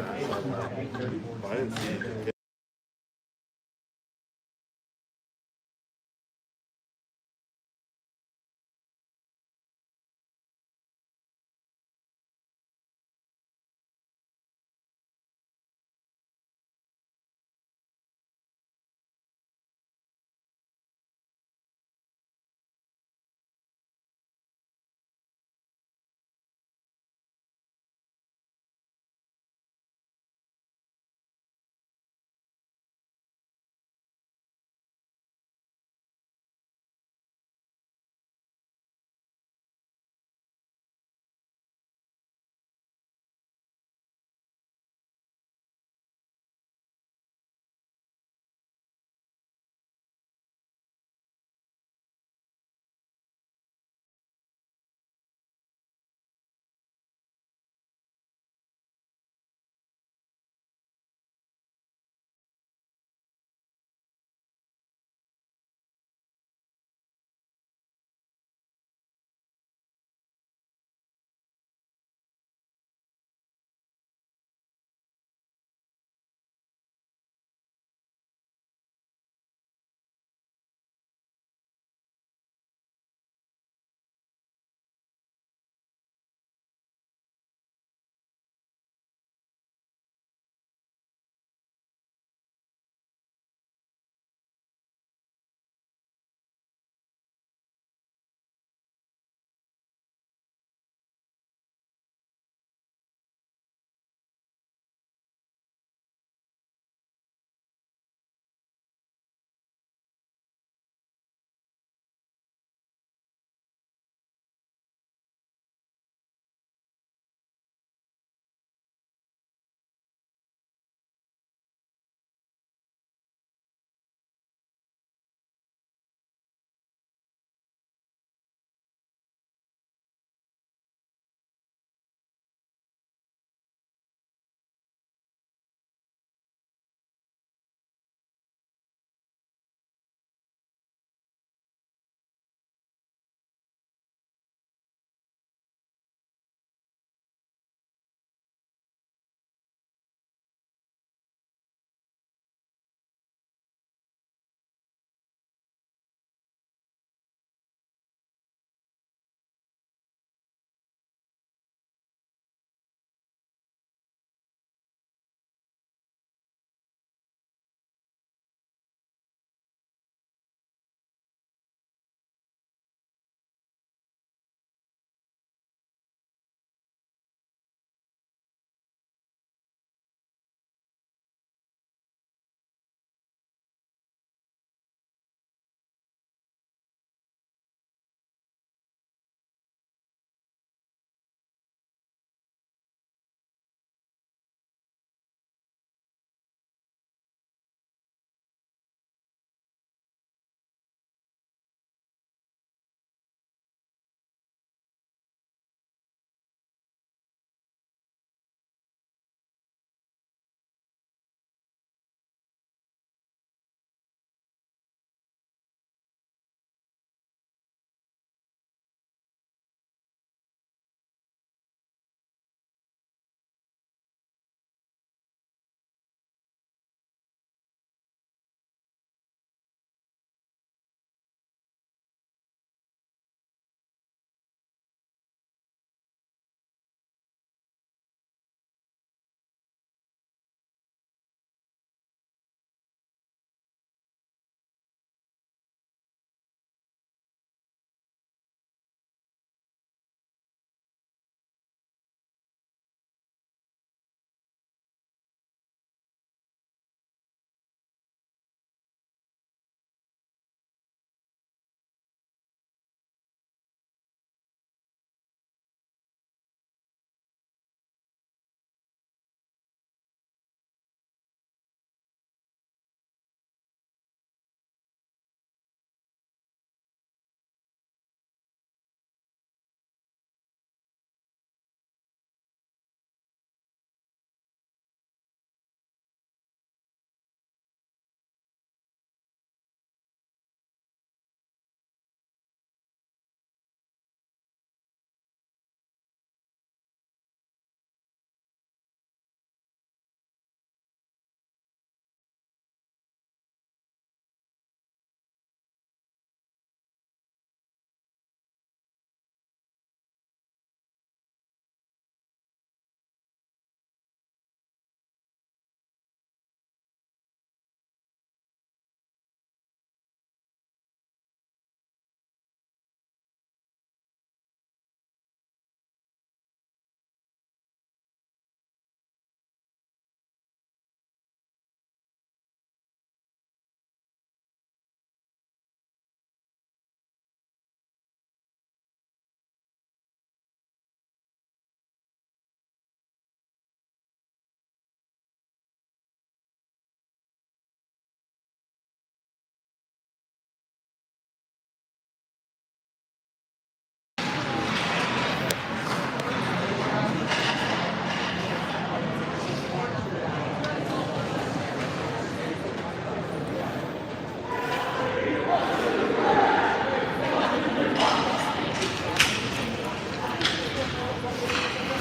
I didn't see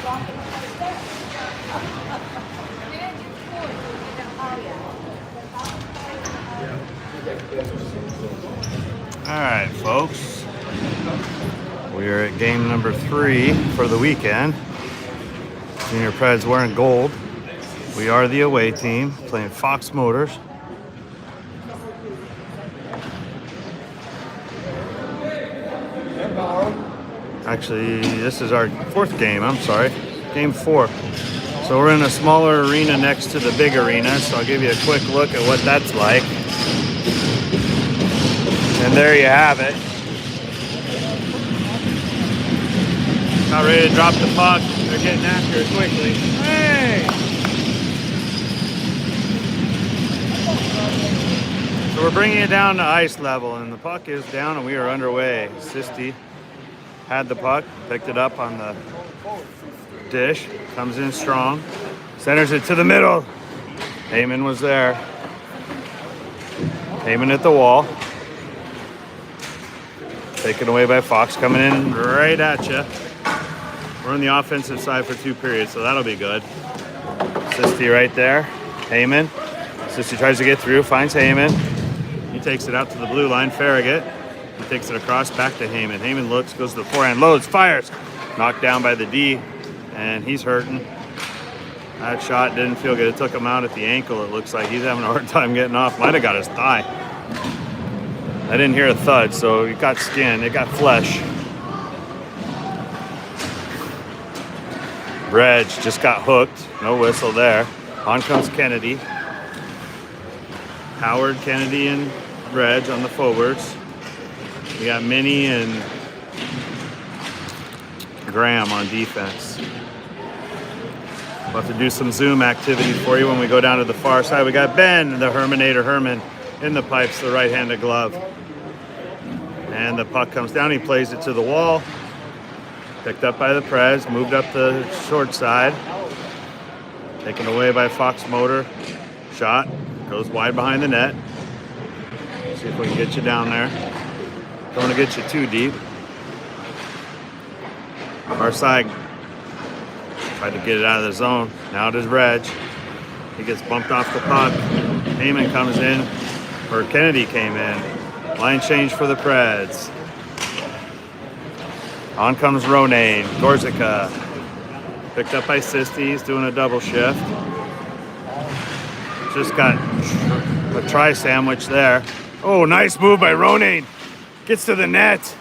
All right, folks. We are at game number 3 for the weekend. Junior Preds wearing gold. We are the away team playing Fox Motors. Actually, this is our 4th game. I'm sorry. Game 4. So we're in a smaller arena next to the big arena. So I'll give you a quick look at what that's like. And there you have it. Not ready to drop the puck. They're getting after it quickly. Hey! So we're bringing it down to ice level, and the puck is down, and we are underway. Sisti had the puck, picked it up on the dish, comes in strong, centers it to the middle. Heyman was there. Heyman at the wall. Taken away by Fox, coming in right at you. We're on the offensive side for 2 periods, so that'll be good. Sisti right there. Heyman. Sisti tries to get through, finds Heyman. He takes it out to the blue line. Farragut. He takes it across, back to Heyman. Heyman looks, goes to the forehand, loads, fires. Knocked down by the D, and he's hurting. That shot didn't feel good. It took him out at the ankle. It looks like he's having a hard time getting off. Might have got his thigh. I didn't hear a thud, so it got skin, it got flesh. Reg just got hooked, no whistle there. On comes Kennedy. Howard, Kennedy, and Reg on the forwards. We got Minnie and Graham on defense. We'll have to do some Zoom activity for you when we go down to the far side. We got Ben, the Herminator Herman, in the pipes, the right-handed glove. And the puck comes down, he plays it to the wall. Picked up by the Preds, moved up the short side. Taken away by Fox Motor. Shot, goes wide behind the net. See if we can get you down there. Don't want to get you too deep. Our side tried to get it out of the zone. Now it is Reg. He gets bumped off the puck. Heyman comes in, or Kennedy came in. Line change for the Preds. On comes Ronane. Gorzica. Picked up by Sisti. He's doing a double shift. Just got a try sandwich there. Oh, nice move by Ronane. Gets to the net.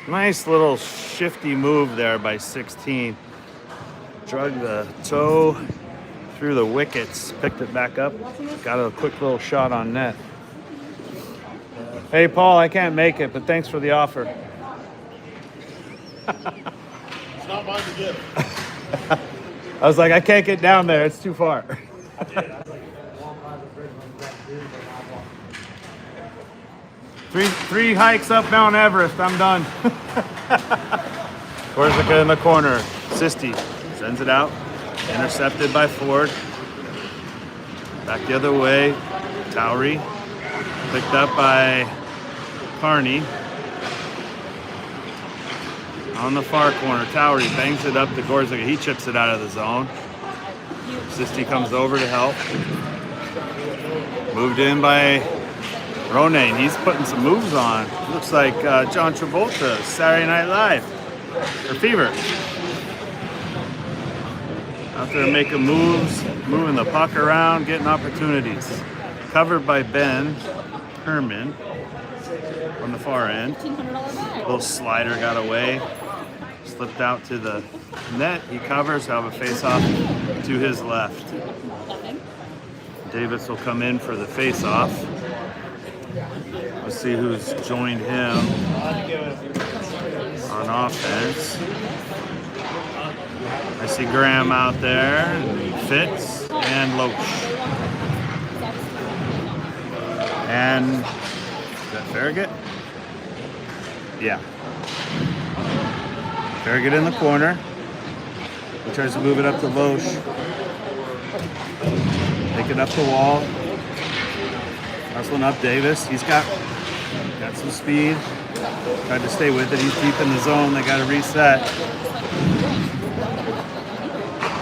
Nice little shifty move there by 16. Drug the toe through the wickets. Picked it back up. Got a quick little shot on net. Hey, Paul, I can't make it, but thanks for the offer. It's not mine to give. I was like, I can't get down there. It's too far. Three hikes up Mount Everest. I'm done. Corsica in the corner. Sisti sends it out. Intercepted by Ford. Back the other way. Towery. Picked up by Carney. On the far corner, Towery bangs it up to Gorzica. He chips it out of the zone. Sisti comes over to help. Moved in by Ronane. He's putting some moves on. Looks like John Travolta, Saturday Night Live. Or Fever. Out there making moves, moving the puck around, getting opportunities. Covered by Ben Herman on the far end. Little slider got away. Slipped out to the net. He covers, have a face-off to his left. Davis will come in for the face-off. Let's see who's joined him on offense. I see Graham out there, Fitz, and Loach. And is that Farragut? Yeah. Farragut in the corner. He tries to move it up to Loach. Take it up the wall. Hustling up Davis. He's got some speed. Tried to stay with it. He's deep in the zone. They got to reset.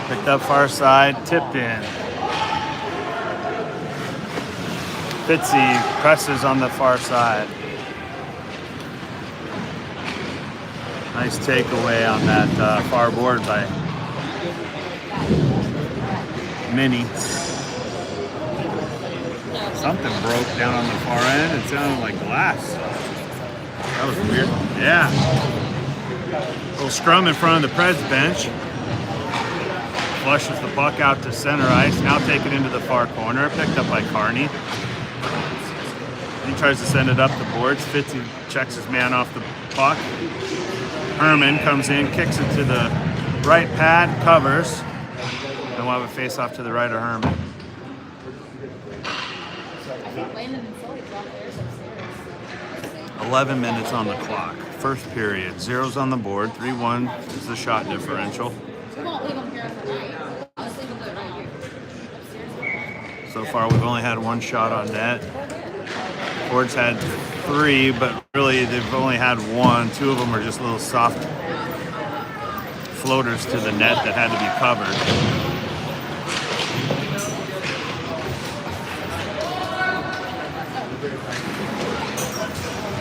Picked up far side, tipped in. Fitzy presses on the far side. Nice takeaway on that far board by Mini. Something broke down on the far end. It sounded like glass. That was weird. Yeah. Little scrum in front of the Preds bench. Flushes the puck out to center ice. Now take it into the far corner. Picked up by Carney. He tries to send it up the boards. Fitzy checks his man off the puck. Herman comes in, kicks it to the right pad, covers. And we'll have a face-off to the right of Herman. 11 minutes on the clock. First period. Zeros on the board. 3-1 is the shot differential. So far, we've only had one shot on net. Ford's had 3, but really they've only had 1. 2 of them are just little soft floaters to the net that had to be covered.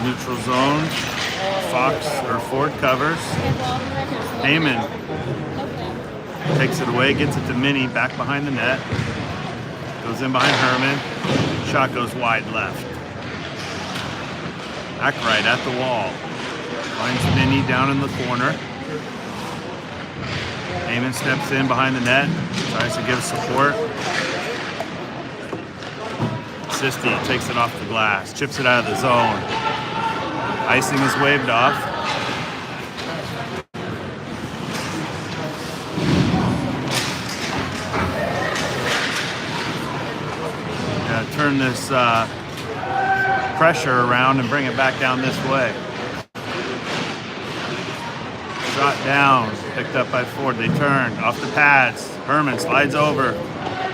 Neutral zone. Fox or Ford covers. Heyman takes it away, gets it to Mini, back behind the net. Goes in behind Herman. Shot goes wide left. Back right at the wall. Finds Mini down in the corner. Heyman steps in behind the net. Tries to give support. Sisti takes it off the glass. Chips it out of the zone. Icing is waved off. Gotta turn this pressure around and bring it back down this way. Shot down, picked up by Ford. They turn off the pads. Herman slides over,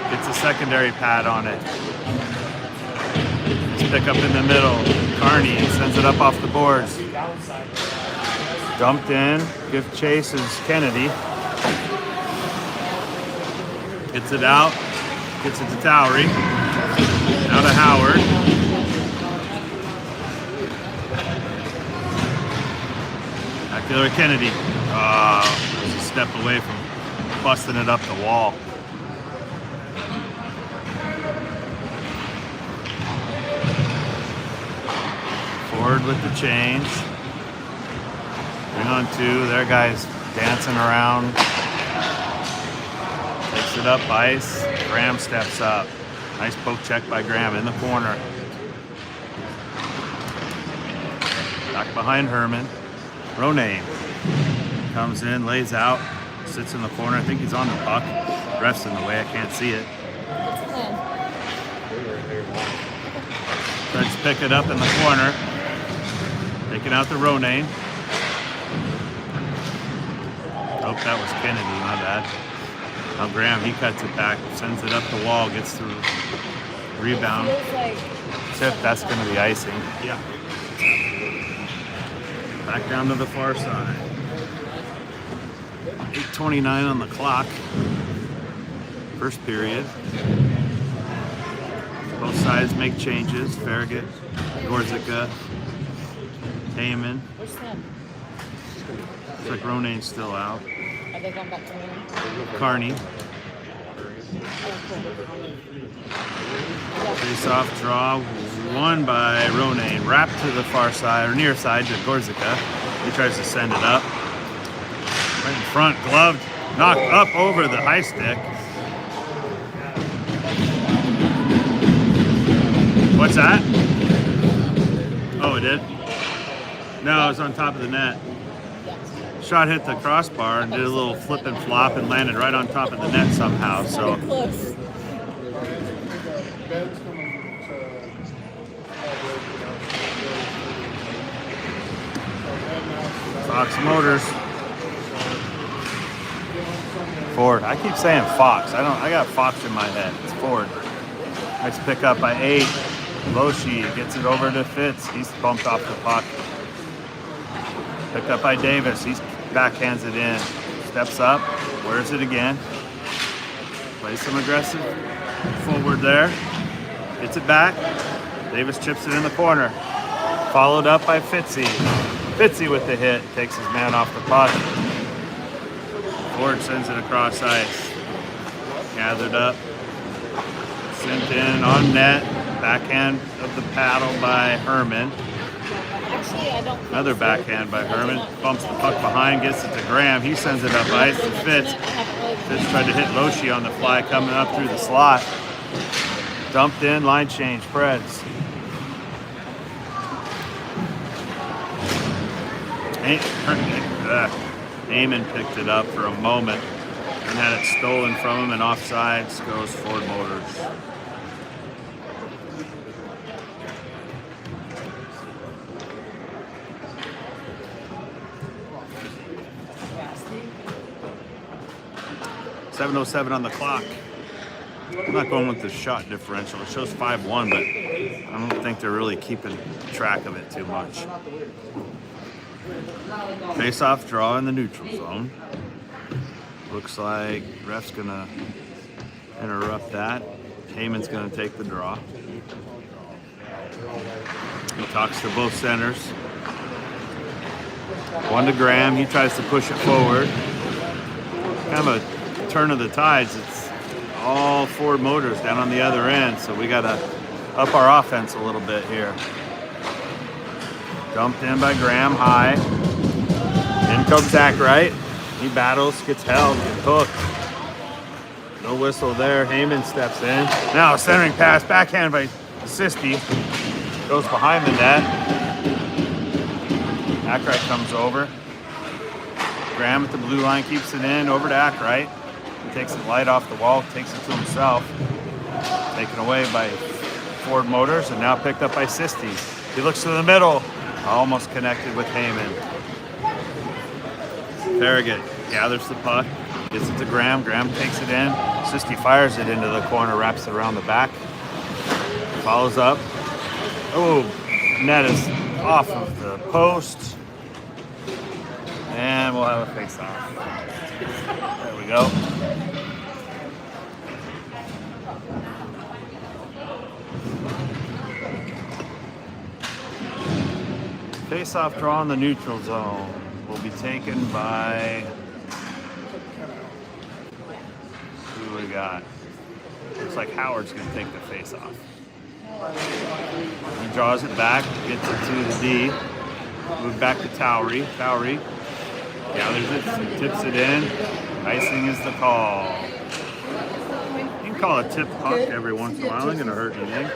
gets a secondary pad on it. Pick up in the middle. Carney sends it up off the boards. Dumped in. Give chase is Kennedy. Gets it out. Gets it to Towery. Now to Howard. Back to Kennedy. Just a step away from busting it up the wall. Ford with the change. Bring on 2. Their guy's dancing around. Takes it up ice. Graham steps up. Nice poke check by Graham in the corner. Back behind Herman. Ronayne comes in, lays out, sits in the corner. I think he's on the puck. Ref's in the way. I can't see it. Let's pick it up in the corner. Taking out the Ronayne. Oh, that was Kennedy, my bad. Now Graham, he cuts it back, sends it up the wall, gets through rebound. Tip, that's going to be icing. Yeah. Back down to the far side. 8:29 on the clock. First period. Both sides make changes. Farragut, Gorzica, Heyman. Where's Sam? Looks like Ronayne's still out. Are they going back to me? Carney. Face-off draw won by Ronayne. Wrapped to the far side, or near side to Gorzica. He tries to send it up. Right in front, gloved, knocked up over the high stick. What's that? Oh, it did? No, it was on top of the net. Shot hit the crossbar and did a little flip and flop and landed right on top of the net somehow. So Close. Fox Motors. Ford. I keep saying Fox. I got Fox in my head. It's Ford. Nice pick up by 8. Loshi gets it over to Fitz. He's bumped off the puck. Picked up by Davis. He's backhands it in. Steps up. Wears it again. Plays some aggressive forward there. Gets it back. Davis chips it in the corner. Followed up by Fitzy. Fitzy with the hit. Takes his man off the puck. Ford sends it across ice. Gathered up. Sent in on net. Backhand of the paddle by Herman. Actually, I don't. Another backhand by Herman. Bumps the puck behind, gets it to Graham. He sends it up ice to Fitz. Fitz tried to hit Loshi on the fly coming up through the slot. Dumped in, line change, Preds. Eamon picked it up for a moment and had it stolen from him, and offsides goes Ford Motors. .707 on the clock. I'm not going with the shot differential. It shows 5-1, but I don't think they're really keeping track of it too much. Face-off draw in the neutral zone. Looks like ref's gonna interrupt that. Heyman's gonna take the draw. He talks to both centers. One to Graham. He tries to push it forward. Kind of a turn of the tides. It's all Ford Motors down on the other end, so we gotta up our offense a little bit here. Dumped in by Graham, high. In comes Zach Wright. He battles, gets held, gets hooked. No whistle there. Heyman steps in. Now centering pass, backhand by Sisti. Goes behind the net. Ackright comes over. Graham at the blue line keeps it in, over to Ackright. He takes it light off the wall, takes it to himself. Taken away by Ford Motors and now picked up by Sisti. He looks to the middle, almost connected with Heyman. Farragut gathers the puck, gets it to Graham. Graham takes it in. Sisti fires it into the corner, wraps it around the back. Follows up. Oh, net is off of the post. And we'll have a face-off. There we go. Face-off draw in the neutral zone will be taken by, who do we got? Looks like Howard's going to take the face-off. He draws it back, gets it to the D. Move back to Towery. Towery gathers it, tips it in. Icing is the call. You can call a tip puck every once in a while. It ain't going to hurt anything.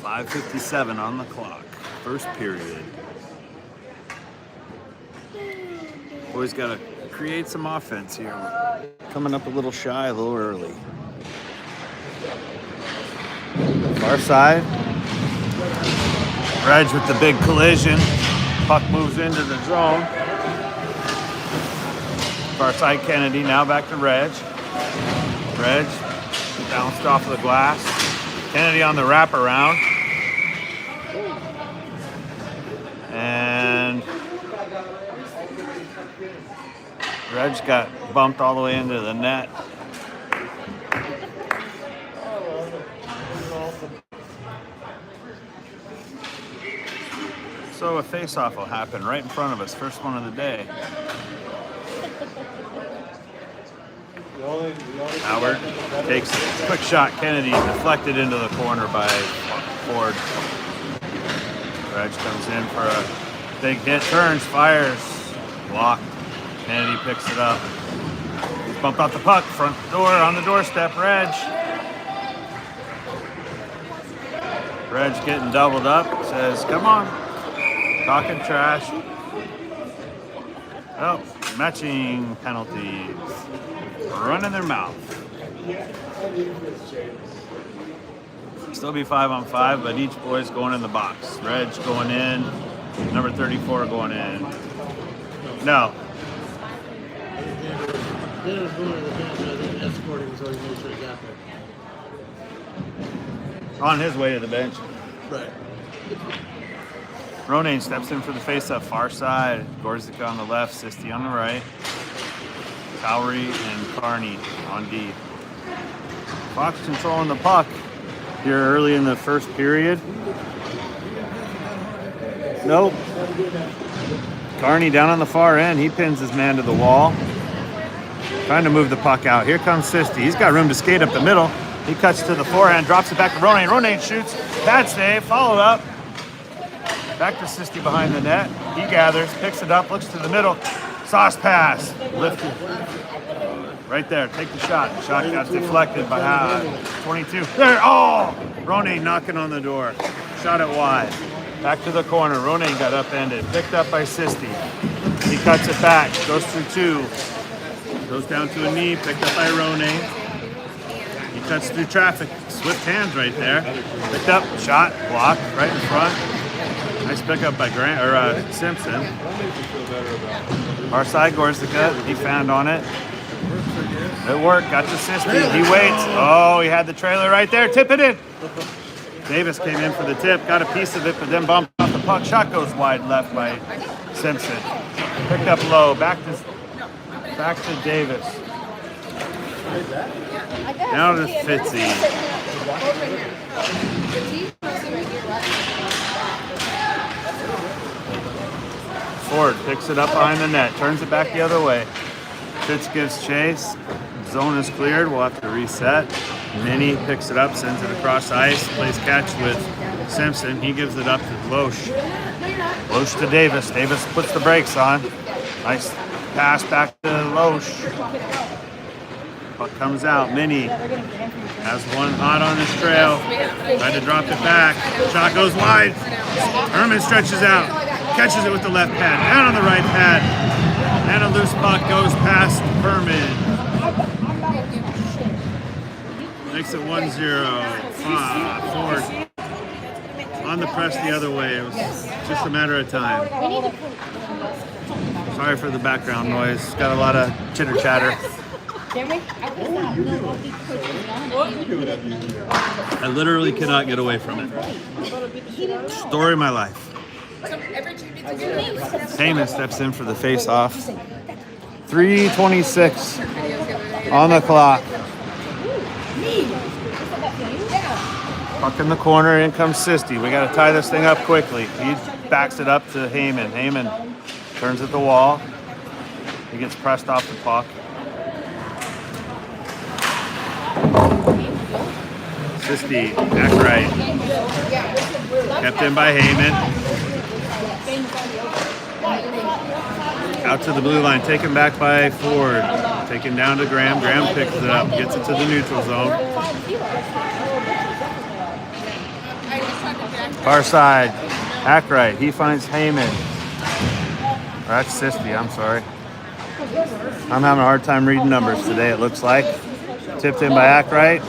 .557 on the clock. First period. Boys got to create some offense here. Coming up a little shy, a little early. Far side. Reg with the big collision. Puck moves into the zone. Far side Kennedy, now back to Reg. Reg bounced off the glass. Kennedy on the wraparound. And Reg got bumped all the way into the net. So a face-off will happen right in front of us, first one of the day. Howard takes a quick shot. Kennedy deflected into the corner by Ford. Reg comes in for a big hit, turns, fires, blocked. Kennedy picks it up. Bumped out the puck, front door on the doorstep, Reg. Reg getting doubled up, says, come on. Talking trash. Oh, matching penalties. Running their mouth. Still be 5-on-5, but each boy's going in the box. Reg going in, number 34 going in. No. Then was going to the bench, I think escorting so he made sure he got there. On his way to the bench. Right. Ronane steps in for the face-up, far side. Gorzik on the left, Sisti on the right. Towery and Carney on D. Fox controlling the puck here early in the first period. Nope. Carney down on the far end. He pins his man to the wall. Trying to move the puck out. Here comes Sisti. He's got room to skate up the middle. He cuts to the forehand, drops it back to Ronane. Ronane shoots. Bad save. Followed up. Back to Sisti behind the net. He gathers, picks it up, looks to the middle. Sauce pass. Lifted. Right there. Take the shot. Shot got deflected by 22. There. Oh! Ronane knocking on the door. Shot it wide. Back to the corner. Ronane got upended. Picked up by Sisti. He cuts it back. Goes through two. Goes down to a knee. Picked up by Ronane. He cuts through traffic. Swift hands right there. Picked up. Shot. Blocked. Right in front. Nice pickup by Simpson. Far side, Gorzica. He found on it. It worked. Got to Sisti. He waits. Oh, he had the trailer right there. Tip it in. Davis came in for the tip. Got a piece of it, but then bumped off the puck. Shot goes wide left by Simpson. Picked up low. Back to Davis. Now to Fitzy. Ford picks it up behind the net, turns it back the other way. Fitz gives chase. Zone is cleared. We'll have to reset. Minnie picks it up, sends it across ice, plays catch with Simpson. He gives it up to Loesch. Loesch to Davis. Davis puts the brakes on. Nice pass back to Loesch. Puck comes out. Minnie has one hot on his trail. Tried to drop it back. Shot goes wide. Herman stretches out. Catches it with the left pad. Down on the right pad. And a loose puck goes past Herman. Makes it 1-0. Ford on the press the other way. It was just a matter of time. Sorry for the background noise. Got a lot of chitter chatter. I literally cannot get away from it. Story of my life. Heyman steps in for the face-off. 3:26 on the clock. Puck in the corner, in comes Sisti. We got to tie this thing up quickly. He backs it up to Heyman. Heyman turns at the wall. He gets pressed off the puck. Sisti, back right. Kept in by Heyman. Out to the blue line, taken back by Ford. Taken down to Graham. Graham picks it up, gets it to the neutral zone. Far side, back right. He finds Heyman. That's Sisti, I'm sorry. I'm having a hard time reading numbers today, it looks like. Tipped in by Ackright.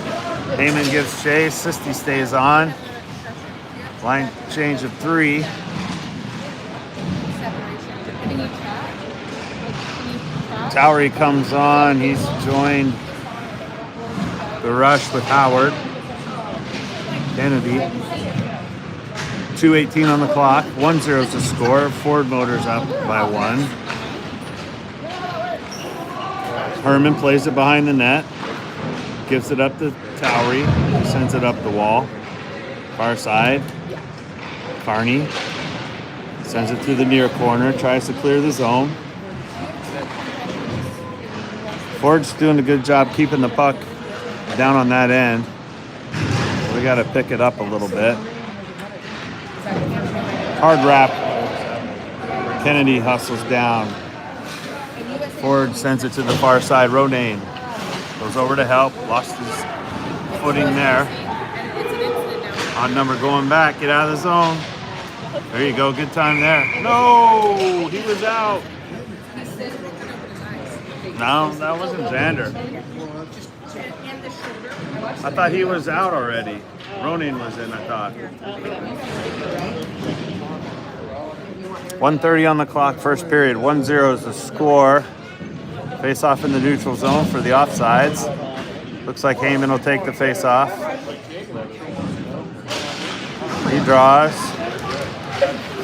Heyman gives chase. Sisti stays on. Line change of 3. Towery comes on. He's joined the rush with Howard. Kennedy. 2:18 on the clock. 1-0 is the score. Ford Motors up by 1. Herman plays it behind the net. Gives it up to Towery. Sends it up the wall. Far side. Carney. Sends it to the near corner. Tries to clear the zone. Ford's doing a good job keeping the puck down on that end. We got to pick it up a little bit. Hard wrap. Kennedy hustles down. Ford sends it to the far side. Ronane goes over to help. Lost his footing there. Odd number going back. Get out of the zone. There you go. Good time there. No! He was out. No, that wasn't Xander. I thought he was out already. Ronane was in, I thought. 1:30 on the clock, first period. 1-0 is the score. Face off in the neutral zone for the offsides. Looks like Heyman will take the face off. He draws.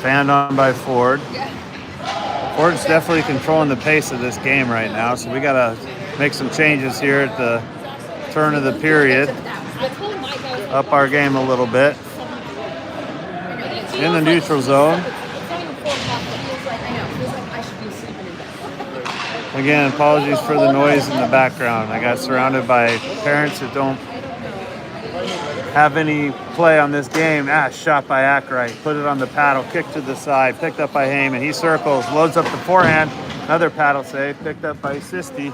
Fanned on by Ford. Ford's definitely controlling the pace of this game right now, so we gotta make some changes here at the turn of the period. Up our game a little bit. In the neutral zone. Again, apologies for the noise in the background. I got surrounded by parents that don't have any play on this game. Shot by Ackright. Put it on the paddle, kick to the side, picked up by Heyman. He circles, loads up the forehand. Another paddle save, picked up by Sisti.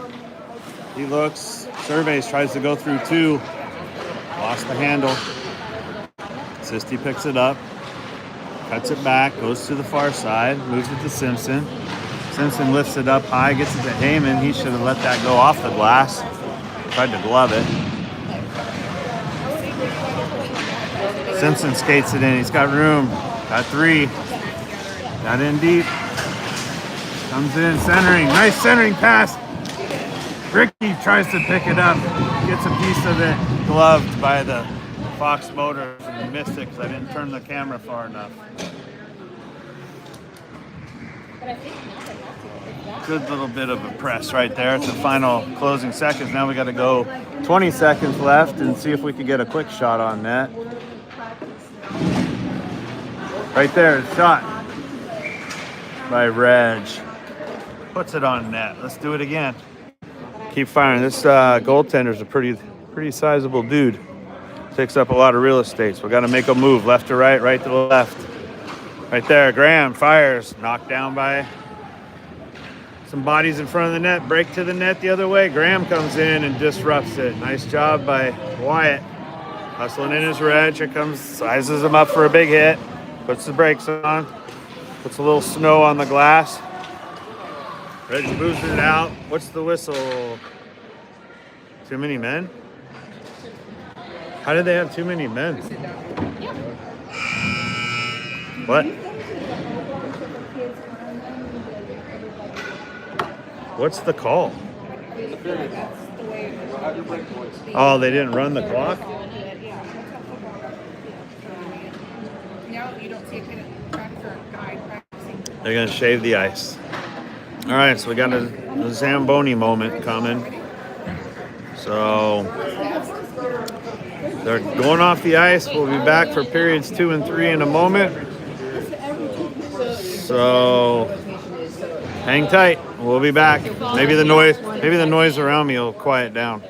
He looks, surveys, tries to go through two. Lost the handle. Sisti picks it up, cuts it back, goes to the far side, moves it to Simpson. Simpson lifts it up high, gets it to Heyman. He should have let that go off the glass. Tried to glove it. Simpson skates it in. He's got room. Got three. Got in deep. Comes in, centering. Nice centering pass. Ricky tries to pick it up. Gets a piece of it. Gloved by the Fox motor. And missed it because I didn't turn the camera far enough. Good little bit of a press right there. It's the final closing seconds. Now we got to go 20 seconds left and see if we can get a quick shot on net. Right there, shot by Reg. Puts it on net. Let's do it again. Keep firing. This goaltender's a pretty sizable dude. Takes up a lot of real estate. So we got to make a move, left to right, right to the left. Right there, Graham fires, knocked down by some bodies in front of the net. Break to the net the other way. Graham comes in and disrupts it. Nice job by Wyatt. Hustling in his Reg. Here comes, sizes him up for a big hit. Puts the brakes on. Puts a little snow on the glass. Reg moves it out. What's the whistle? Too many men? How did they have too many men? What? What's the call? Oh, they didn't run the clock? They're going to shave the ice. All right, so we got a Zamboni moment coming. So they're going off the ice. We'll be back for periods 2 and 3 in a moment. So hang tight. We'll be back. Maybe the noise around me will quiet down.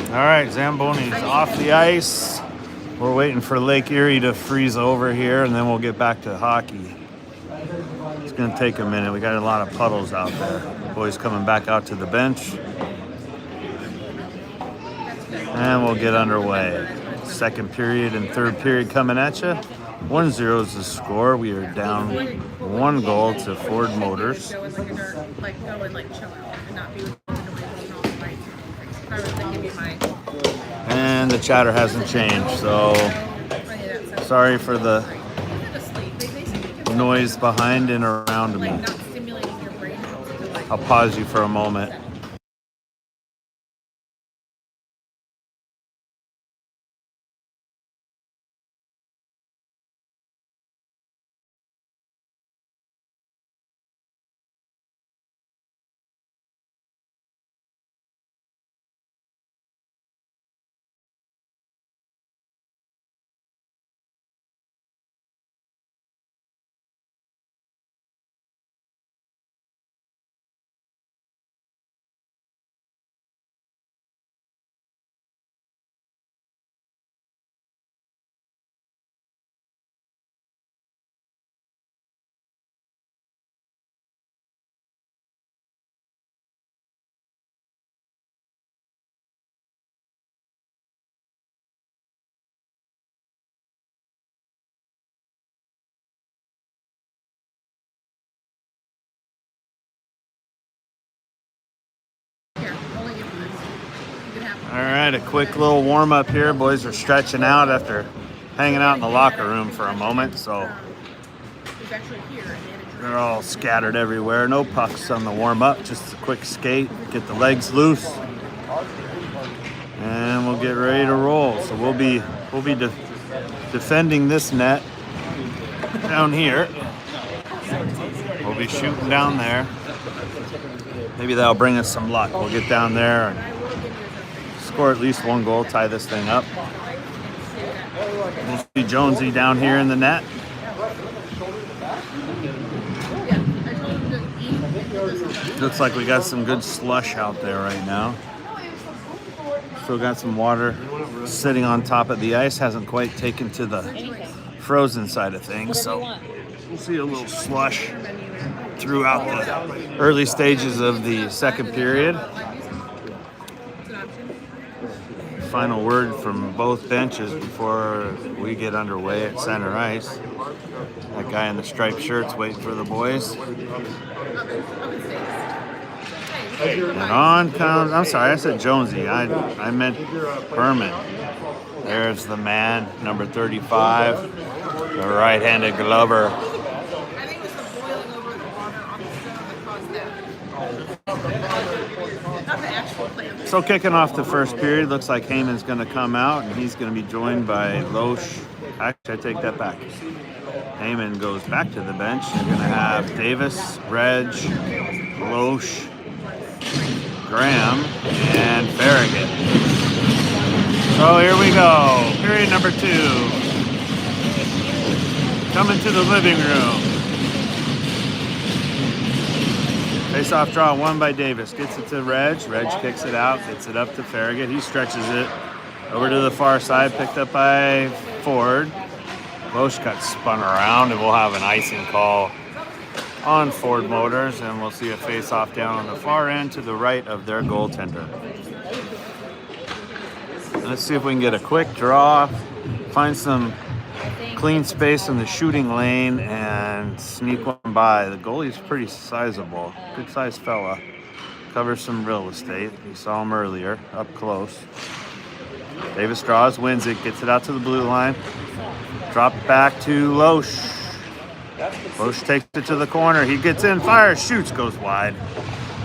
All right, Zamboni's off the ice. We're waiting for Lake Erie to freeze over here, and then we'll get back to hockey. It's going to take a minute. We got a lot of puddles out there. The boys coming back out to the bench. And we'll get underway. Second period and third period coming at you. 1-0 is the score. We are down 1 goal to Ford Motors. Go in like a dark, like go and like chill out and not be with the noise and all the lights. I was thinking be my. And the chatter hasn't changed, so sorry for the noise behind and around me. Not stimulating your brain. I'll pause you for a moment. All right, a quick little warm up here. Boys are stretching out after hanging out in the locker room for a moment, so they're all scattered everywhere. No pucks on the warm up, just a quick skate, get the legs loose, and we'll get ready to roll. So we'll be defending this net down here. We'll be shooting down there. Maybe that'll bring us some luck. We'll get down there and score at least 1 goal, tie this thing up. We'll see Jonesy down here in the net. Looks like we got some good slush out there right now. Still got some water sitting on top of the ice. Hasn't quite taken to the frozen side of things, so we'll see a little slush throughout the early stages of the second period. Final word from both benches before we get underway at center ice. That guy in the striped shirt's waiting for the boys. And on comes, I'm sorry, I said Jonesy. I meant Berman. There's the man, number 35, the right-handed glover. So kicking off the first period, looks like Heyman's going to come out, and he's going to be joined by Loesch. Actually, I take that back. Heyman goes back to the bench. You're going to have Davis, Reg, Loesch, Graham, and Farragut. So here we go. Period number 2. Coming to the living room. Face-off draw won by Davis. Gets it to Reg. Reg kicks it out. Gets it up to Farragut. He stretches it over to the far side. Picked up by Ford. Loesch got spun around, and we'll have an icing call on Ford Motors, and we'll see a face-off down on the far end to the right of their goaltender. Let's see if we can get a quick draw, find some clean space in the shooting lane, and sneak one by. The goalie's pretty sizable, good-sized fella. Covers some real estate. We saw him earlier, up close. Davis draws, wins it, gets it out to the blue line. Drop back to Loesch. Loesch takes it to the corner. He gets in, fires, shoots, goes wide.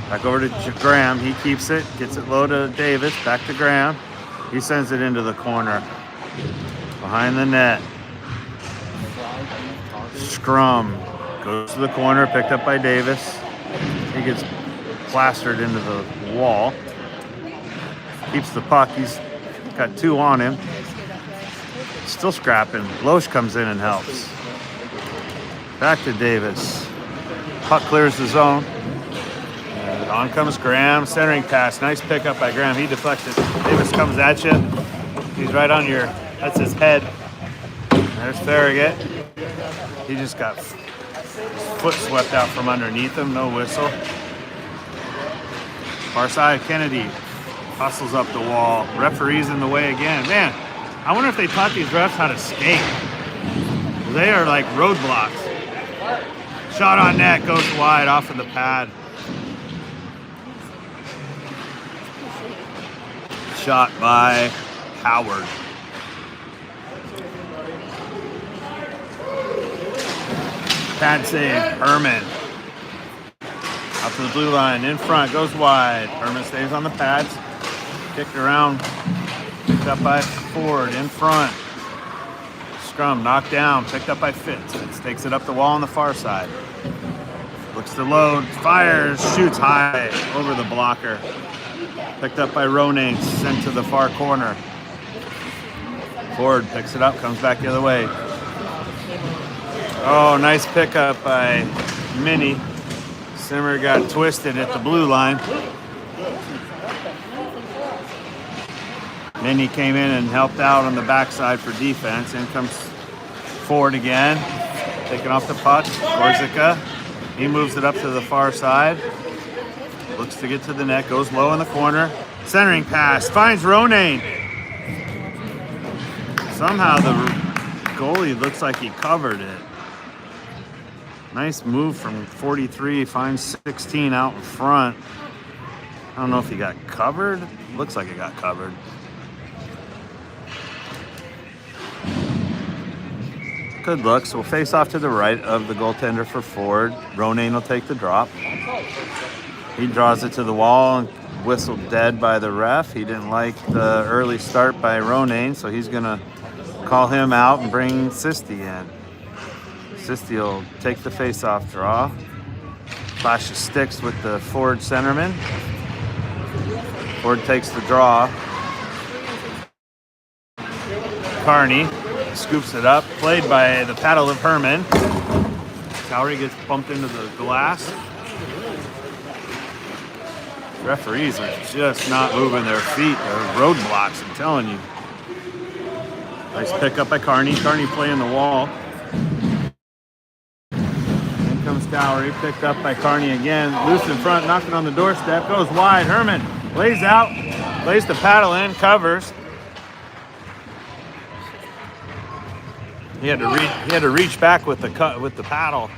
Back over to Graham. He keeps it, gets it low to Davis. Back to Graham. He sends it into the corner. Behind the net. Scrum. Goes to the corner, picked up by Davis. He gets plastered into the wall. Keeps the puck. He's got 2 on him. Still scrapping. Loesch comes in and helps. Back to Davis. Puck clears the zone. On comes Graham, centering pass. Nice pickup by Graham. He deflected. Davis comes at you. He's right on your, that's his head. There's Farragut. He just got his foot swept out from underneath him. No whistle. Far side, Kennedy hustles up the wall. Referee's in the way again. Man, I wonder if they taught these refs how to skate. They are like roadblocks. Shot on net, goes wide off of the pad. Shot by Howard. Pad save, Herman. Up to the blue line, in front, goes wide. Herman stays on the pads. Kicked around, picked up by Ford, in front. Scrum, knocked down, picked up by Fitz. Fitz takes it up the wall on the far side. Looks to load, fires, shoots high over the blocker. Picked up by Ronane, sent to the far corner. Ford picks it up, comes back the other way. Oh, nice pickup by Minnie. Simmer got twisted at the blue line. Minnie came in and helped out on the backside for defense. In comes Ford again, taking off the puck. Corsica, he moves it up to the far side. Looks to get to the net, goes low in the corner. Centering pass, finds Ronane. Somehow the goalie looks like he covered it. Nice move from 43, finds 16 out in front. I don't know if he got covered. Looks like it got covered. Good looks. We'll face off to the right of the goaltender for Ford. Ronane will take the drop. He draws it to the wall and whistled dead by the ref. He didn't like the early start by Ronane, so he's going to call him out and bring Sisti in. Sisti will take the face-off draw. Flashes sticks with the Ford centerman. Ford takes the draw. Carney scoops it up. Played by the paddle of Herman. Cowrie gets bumped into the glass. Referees are just not moving their feet. They're roadblocks, I'm telling you. Nice pickup by Carney. Carney playing the wall. In comes Cowrie, picked up by Carney again. Loose in front, knocking on the doorstep. Goes wide. Herman lays out, lays the paddle in, covers. He had to reach back with the paddle.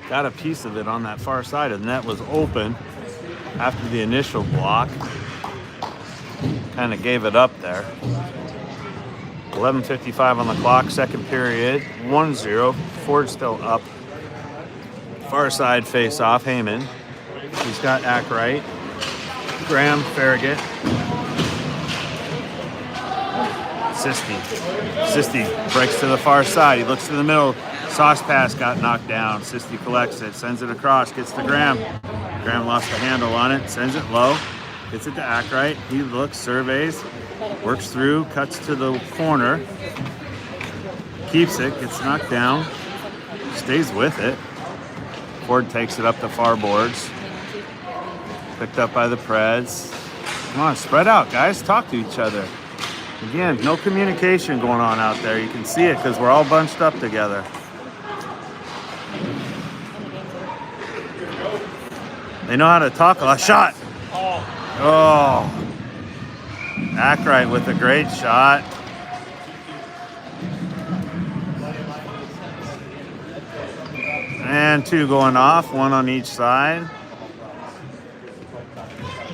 Got a piece of it on that far side. The net was open after the initial block. Kind of gave it up there. 11:55 on the clock, second period. 1-0. Ford still up. Far side face off. Heyman. He's got Ackright. Graham, Farragut. Sisti breaks to the far side. He looks to the middle. Sauce pass got knocked down. Sisti collects it, sends it across, gets to Graham. Graham lost the handle on it, sends it low, gets it to Ackright. He looks, surveys, works through, cuts to the corner, keeps it, gets knocked down, stays with it. Ford takes it up the far boards. Picked up by the Preds. Come on, spread out, guys. Talk to each other. Again, no communication going on out there. You can see it because we're all bunched up together. They know how to talk a lot. Shot! Oh. Ackright with a great shot. And two going off, one on each side.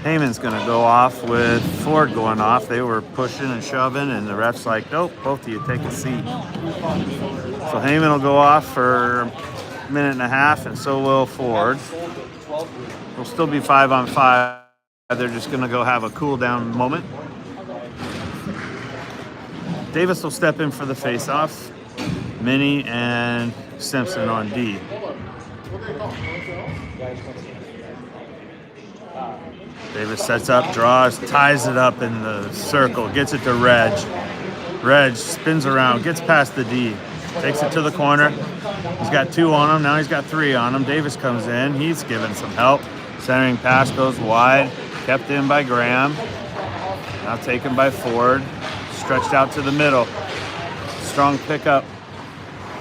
Heyman's going to go off with Ford going off. They were pushing and shoving, and the ref's like, nope, both of you take a seat. So Heyman will go off for a minute and a half, and so will Ford. It'll still be 5-on-5. They're just going to go have a cool down moment. Davis will step in for the face-off. Minnie and Simpson on D. Davis sets up, draws, ties it up in the circle, gets it to Reg. Reg spins around, gets past the D, takes it to the corner. He's got two on him, now he's got three on him. Davis comes in, he's giving some help. Centering pass goes wide. Kept in by Graham. Now taken by Ford. Stretched out to the middle. Strong pickup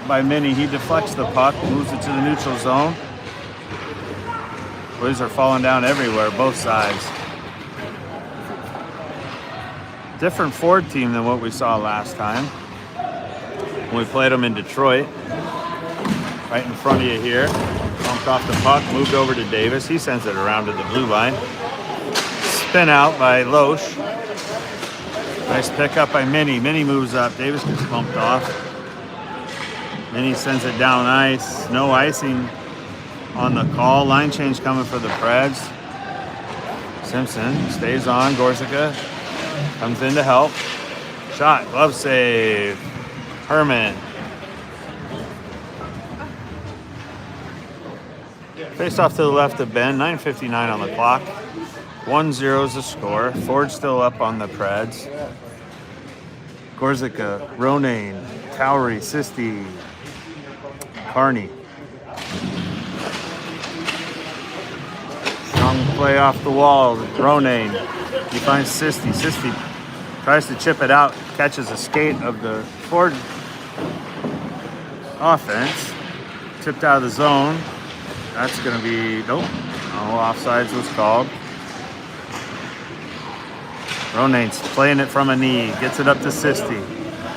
by Minnie. He deflects the puck. Moves it to the neutral zone. Boys are falling down everywhere, both sides. Different Ford team than what we saw last time when we played them in Detroit. Right in front of you here. Bumped off the puck, moved over to Davis. He sends it around to the blue line. Spin out by Loesch. Nice pickup by Minnie. Minnie moves up. Davis gets bumped off. Minnie sends it down ice. No icing on the call. Line change coming for the Preds. Simpson stays on. Gorsica comes in to help. Shot. Glove save. Herman. Face off to the left of Ben. 9:59 on the clock. 1-0 is the score. Ford still up on the Preds. Gorsica, Ronayne, Towery, Sisti, Carney. Strong play off the wall. Ronayne. He finds Sisti. Sisti tries to chip it out. Catches a skate of the Ford offense. Tipped out of the zone. That's going to be, nope. No, offsides was called. Ronayne's playing it from a knee. Gets it up to Sisti.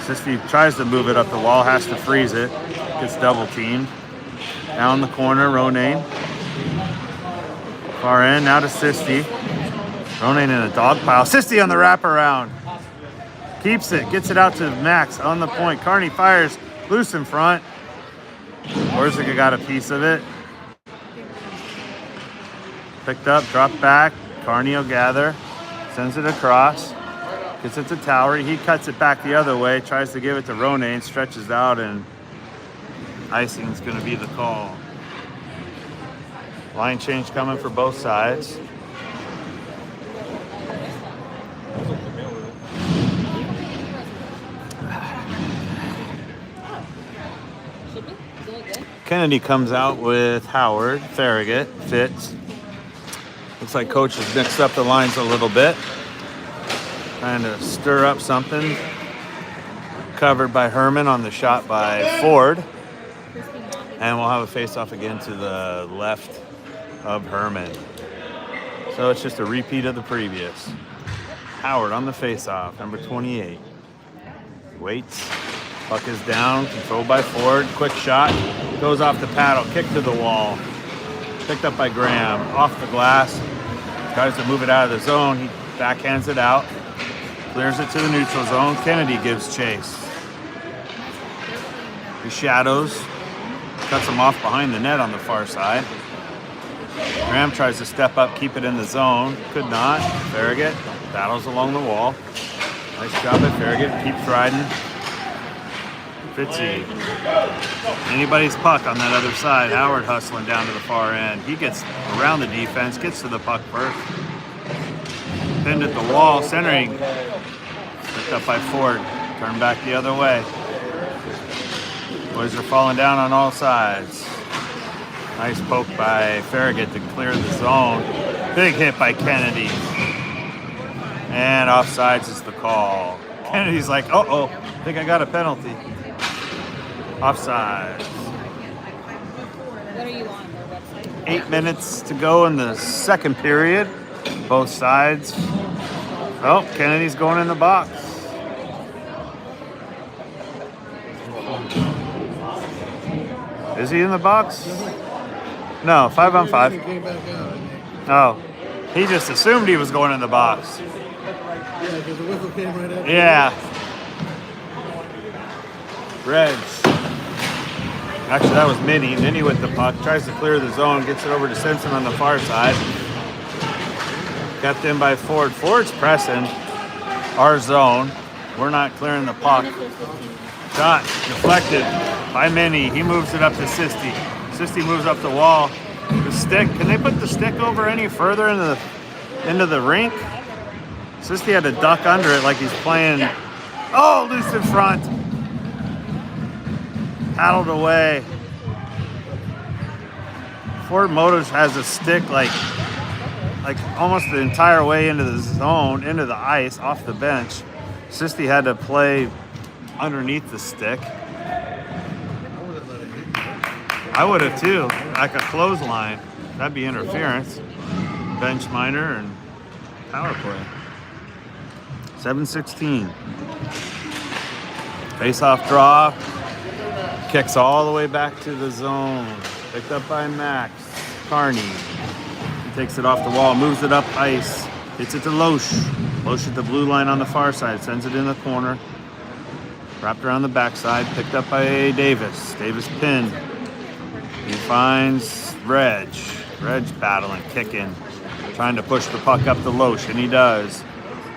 Sisti tries to move it up the wall. Has to freeze it. Gets double teamed. Down the corner, Ronayne. Far end, now to Sisti. Ronayne in a dog pile. Sisti on the wraparound. Keeps it. Gets it out to Max on the point. Carney fires. Loose in front. Gorsica got a piece of it. Picked up, dropped back. Carney will gather. Sends it across. Gets it to Towery. He cuts it back the other way. Tries to give it to Ronayne. Stretches out, and icing's going to be the call. Line change coming for both sides. Kennedy comes out with Howard, Farragut, Fitz. Looks like coach has mixed up the lines a little bit. Trying to stir up something. Covered by Herman on the shot by Ford. And we'll have a face-off again to the left of Herman. So it's just a repeat of the previous. Howard on the face-off, number 28. Waits. Puck is down, controlled by Ford. Quick shot. Goes off the paddle, kick to the wall. Picked up by Graham, off the glass. Tries to move it out of the zone. He backhands it out. Clears it to the neutral zone. Kennedy gives chase. He shadows. Cuts him off behind the net on the far side. Graham tries to step up, keep it in the zone. Could not. Farragut battles along the wall. Nice job by Farragut. Keeps riding. Fitzy. Anybody's puck on that other side. Howard hustling down to the far end. He gets around the defense, gets to the puck first. Pinned at the wall, centering. Picked up by Ford. Turned back the other way. Boys are falling down on all sides. Nice poke by Farragut to clear the zone. Big hit by Kennedy. And offsides is the call. Kennedy's like, uh-oh, I think I got a penalty. Offside. What are you on their website? 8 minutes to go in the second period. Both sides. Oh, Kennedy's going in the box. Is he in the box? No, 5-on-5. He came back out, I think. Oh, he just assumed he was going in the box. Yeah, because the whistle came right after. Yeah. Reds. Actually, that was Minnie. Minnie with the puck. Tries to clear the zone. Gets it over to Simpson on the far side. Kept in by Ford. Ford's pressing our zone. We're not clearing the puck. Shot deflected by Minnie. He moves it up to Sisti. Sisti moves up the wall. The stick. Can they put the stick over any further into the rink? Sisti had to duck under it like he's playing. Oh, loose in front. Paddled away. Ford Motors has a stick like like almost the entire way into the zone, into the ice, off the bench. Sisti had to play underneath the stick. I would have too, like a clothesline. That'd be interference. Bench minor and power play. 7-16. Face-off draw. Kicks all the way back to the zone. Picked up by Max. Carney. He takes it off the wall, moves it up ice. Hits it to Loesch. Loesch at the blue line on the far side. Sends it in the corner. Wrapped around the backside. Picked up by Davis. Davis pinned. He finds Reg. Reg's battling, kicking. Trying to push the puck up to Loesch, and he does.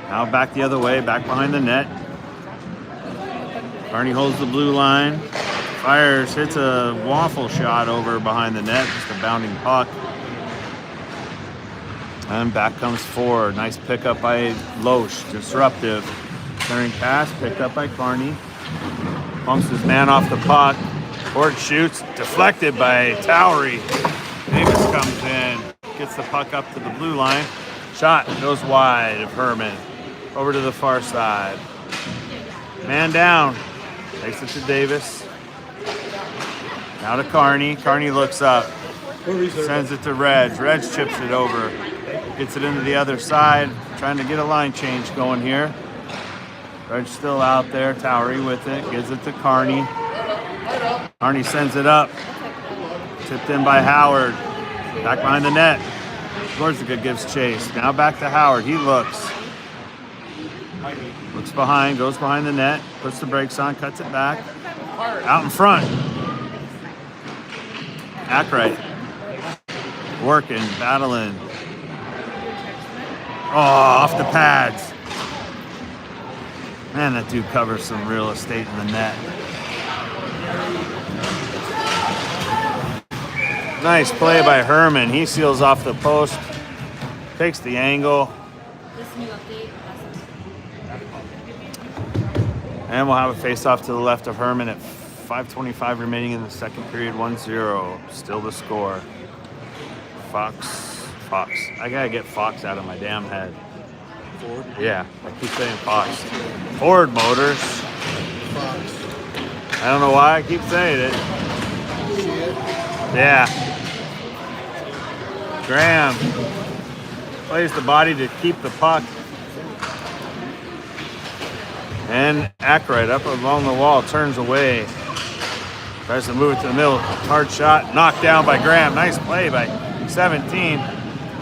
Now back the other way, back behind the net. Carney holds the blue line. Fires, hits a waffle shot over behind the net. Just a bounding puck. And back comes Ford. Nice pickup by Loesch. Disruptive. Turning pass, picked up by Carney. Pumps his man off the puck. Ford shoots, deflected by Towery. Davis comes in, gets the puck up to the blue line. Shot goes wide of Herman. Over to the far side. Man down. Takes it to Davis. Now to Carney. Carney looks up. Sends it to Reg. Reg chips it over. Gets it into the other side. Trying to get a line change going here. Reg still out there. Towery with it. Gives it to Carney. Carney sends it up. Tipped in by Howard. Back behind the net. Gorzica gives chase. Now back to Howard. He looks. Looks behind. Goes behind the net. Puts the brakes on. Cuts it back. Out in front. Ackright. Working. Battling. Oh, off the pads. Man, that dude covers some real estate in the net. Nice play by Herman. He seals off the post, takes the angle. And we'll have a face-off to the left of Herman at 5:25 remaining in the second period, 1-0. Still the score. Fox. I gotta get Fox out of my damn head. Ford? Yeah, I keep saying Fox. Ford Motors. Fox. I don't know why I keep saying it. Yeah. Graham plays the body to keep the puck. And Ackright up along the wall, turns away. Tries to move it to the middle. Hard shot, knocked down by Graham. Nice play by 17.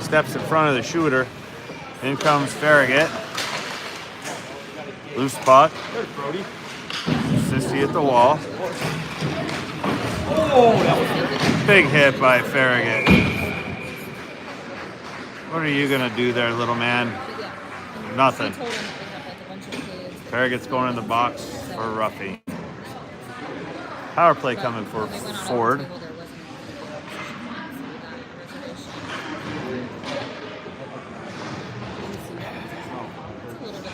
Steps in front of the shooter. In comes Farragut. Loose puck. Sisti at the wall. Big hit by Farragut. What are you gonna do there, little man? Nothing. Farragut's going in the box for Ruffy. Power play coming for Ford.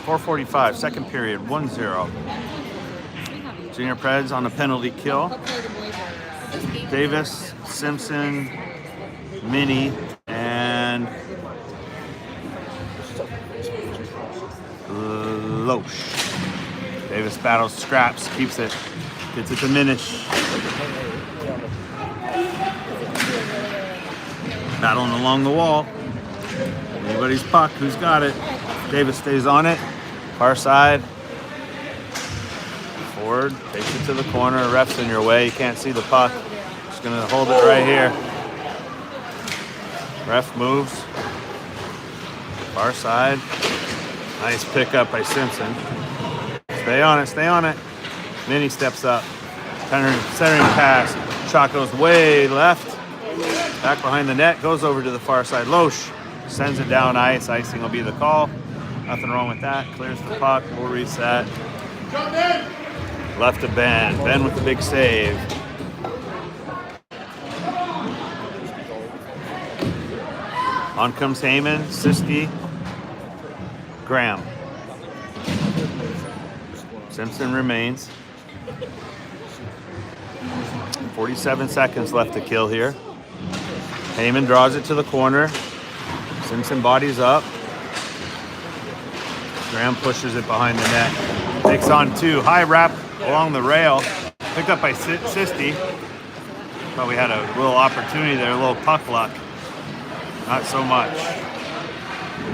.445, second period, 1-0. Junior Preds on a penalty kill. Davis, Simpson, Minnie, and Loesch. Davis battles, scraps, keeps it, gets it to Minish. Battling along the wall. Anybody's puck, who's got it? Davis stays on it. Far side. Ford takes it to the corner. Ref's in your way. You can't see the puck. Just gonna hold it right here. Ref moves. Far side. Nice pickup by Simpson. Stay on it, stay on it. Minnie steps up. Centering pass. Shot goes way left. Back behind the net. Goes over to the far side. Loesch sends it down ice. Icing will be the call. Nothing wrong with that. Clears the puck. We'll reset. Left to Ben. Ben with the big save. On comes Heyman, Sisti, Graham. Simpson remains. 47 seconds left to kill here. Heyman draws it to the corner. Simpson bodies up. Graham pushes it behind the net. Takes on 2. High wrap along the rail. Picked up by Sisty. Thought we had a little opportunity there, a little puck luck. Not so much.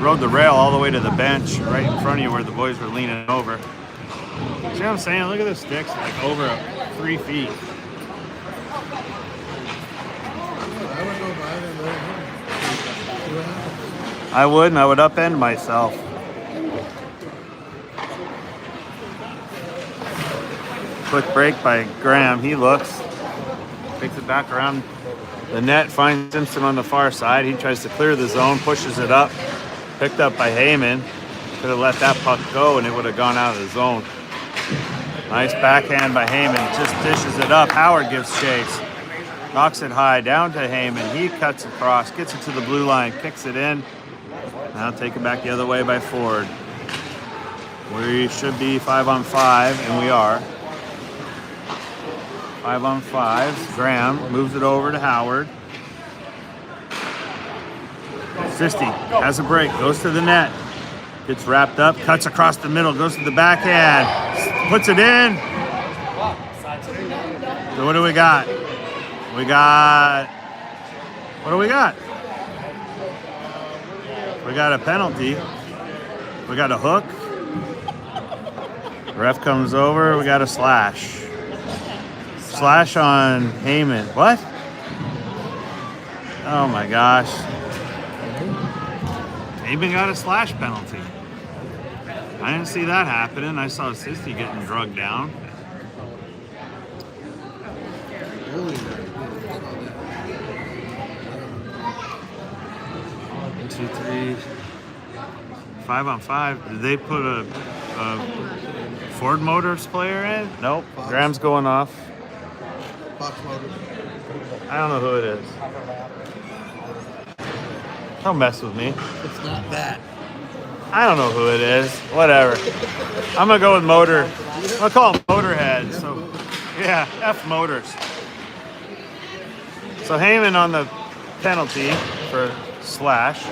Rode the rail all the way to the bench right in front of you where the boys were leaning over. See what I'm saying? Look at the sticks, like over 3 feet. I would, and I would upend myself. Quick break by Graham. He looks, takes it back around the net, finds Simpson on the far side. He tries to clear the zone, pushes it up. Picked up by Heyman. Could have let that puck go, and it would have gone out of the zone. Nice backhand by Heyman. Just dishes it up. Howard gives chase. Knocks it high down to Heyman. He cuts across, gets it to the blue line, kicks it in. Now take it back the other way by Ford. We should be 5-on-5, and we are. 5-on-5. Graham moves it over to Howard. Sisty has a break, goes to the net. Gets wrapped up, cuts across the middle, goes to the backhand. Puts it in. So what do we got? What do we got? We got a penalty. We got a hook. Ref comes over. We got a slash. Slash on Heyman. What? Oh my gosh. Heyman got a slash penalty. I didn't see that happening. I saw Sisty getting drugged down. 1, 2, 3, 5-on-5. Did they put a Ford Motors player in? Nope. Fox. Graham's going off. Fox Motors. I don't know who it is. Don't mess with me. It's not that. I don't know who it is. Whatever. I'm gonna go with Motor. I'm gonna call them Motorhead. So, yeah, F Motors. So Heyman on the penalty for slash.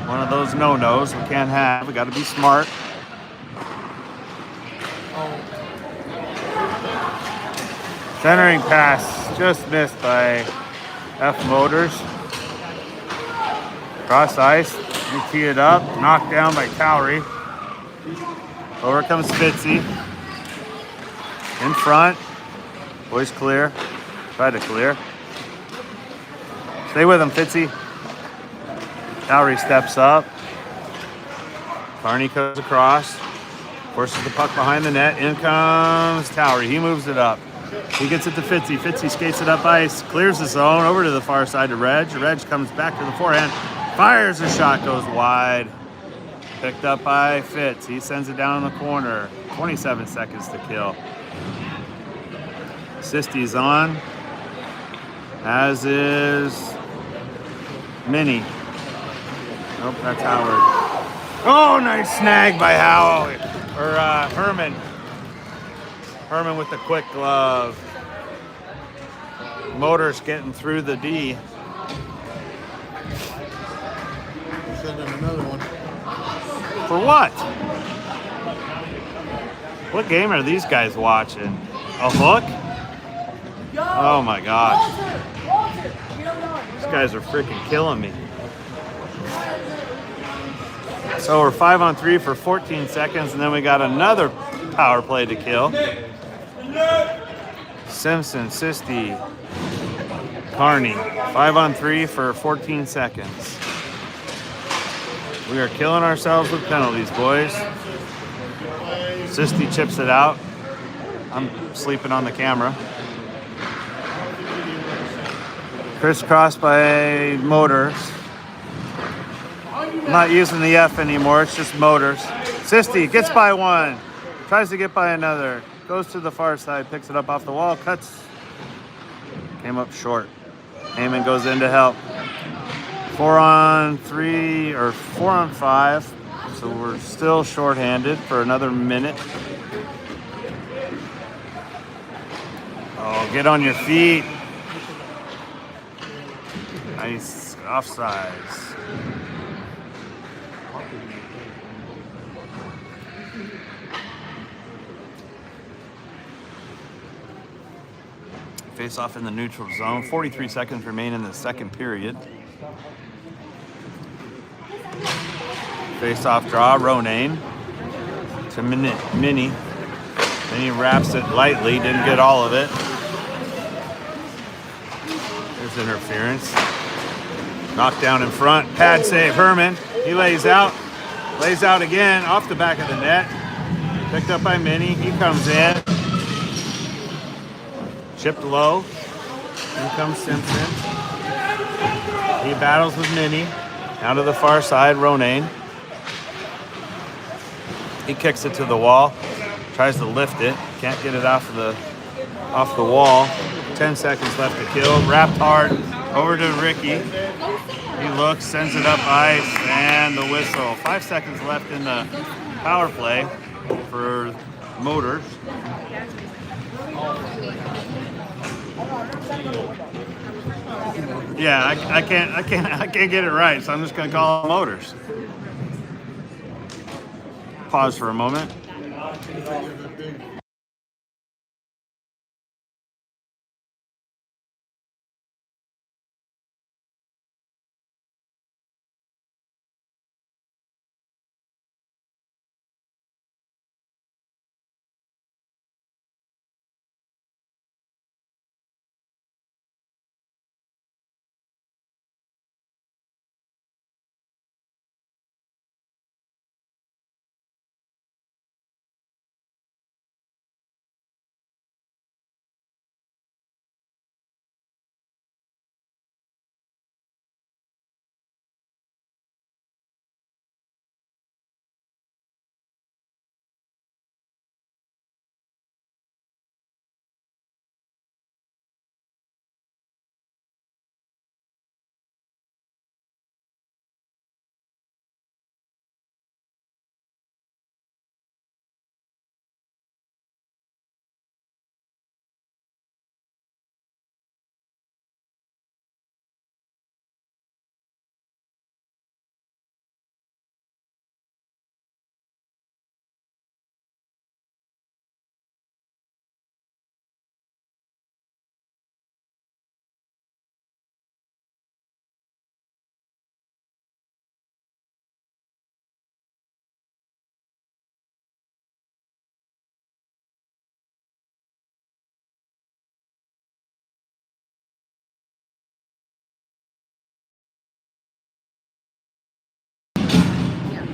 One of those no-nos we can't have. We got to be smart. Centering pass just missed by F Motors. Cross ice. We tee it up. Knocked down by Cowrie. Over comes Fitzy. In front. Boys clear. Try to clear. Stay with him, Fitzy. Cowrie steps up. Carney comes across. Forces the puck behind the net. In comes Cowrie. He moves it up. He gets it to Fitzy. Fitzy skates it up ice. Clears the zone. Over to the far side to Reg. Reg comes back to the forehand. Fires a shot. Goes wide. Picked up by Fitz. He sends it down in the corner. 27 seconds to kill. Sisty's on. As is Minnie. Nope, that's Howard. Oh, nice snag by Howard. Or Herman. Herman with the quick glove. Motors getting through the D. Send him another one. For what? What game are these guys watching? A hook? Oh my gosh. These guys are freaking killing me. So we're 5-on-3 for 14 seconds, and then we got another power play to kill. Simpson, Sisty, Carney. 5-on-3 for 14 seconds. We are killing ourselves with penalties, boys. Sisty chips it out. I'm sleeping on the camera. Crisscrossed by Motors. I'm not using the F anymore, it's just Motors. Sisty gets by one, tries to get by another, goes to the far side, picks it up off the wall, cuts. Came up short. Heyman goes in to help. 4-on-3 or 4-on-5. So we're still shorthanded for another minute. Oh, get on your feet. Nice. Offsides. Face off in the neutral zone. 43 seconds remain in the second period. Face off draw, Ronane to Mini. Mini wraps it lightly, didn't get all of it. There's interference. Knocked down in front, pad save, Herman. He lays out again, off the back of the net. Picked up by Mini, he comes in. Chipped low. Here comes Simpson. He battles with Mini. Out to the far side, Ronane. He kicks it to the wall. Tries to lift it. Can't get it off the wall. 10 seconds left to kill. Wrapped hard. Over to Ricky. He looks, sends it up ice, and the whistle. 5 seconds left in the power play for Motors. Yeah, I can't get it right, so I'm just gonna call it Motors. Pause for a moment.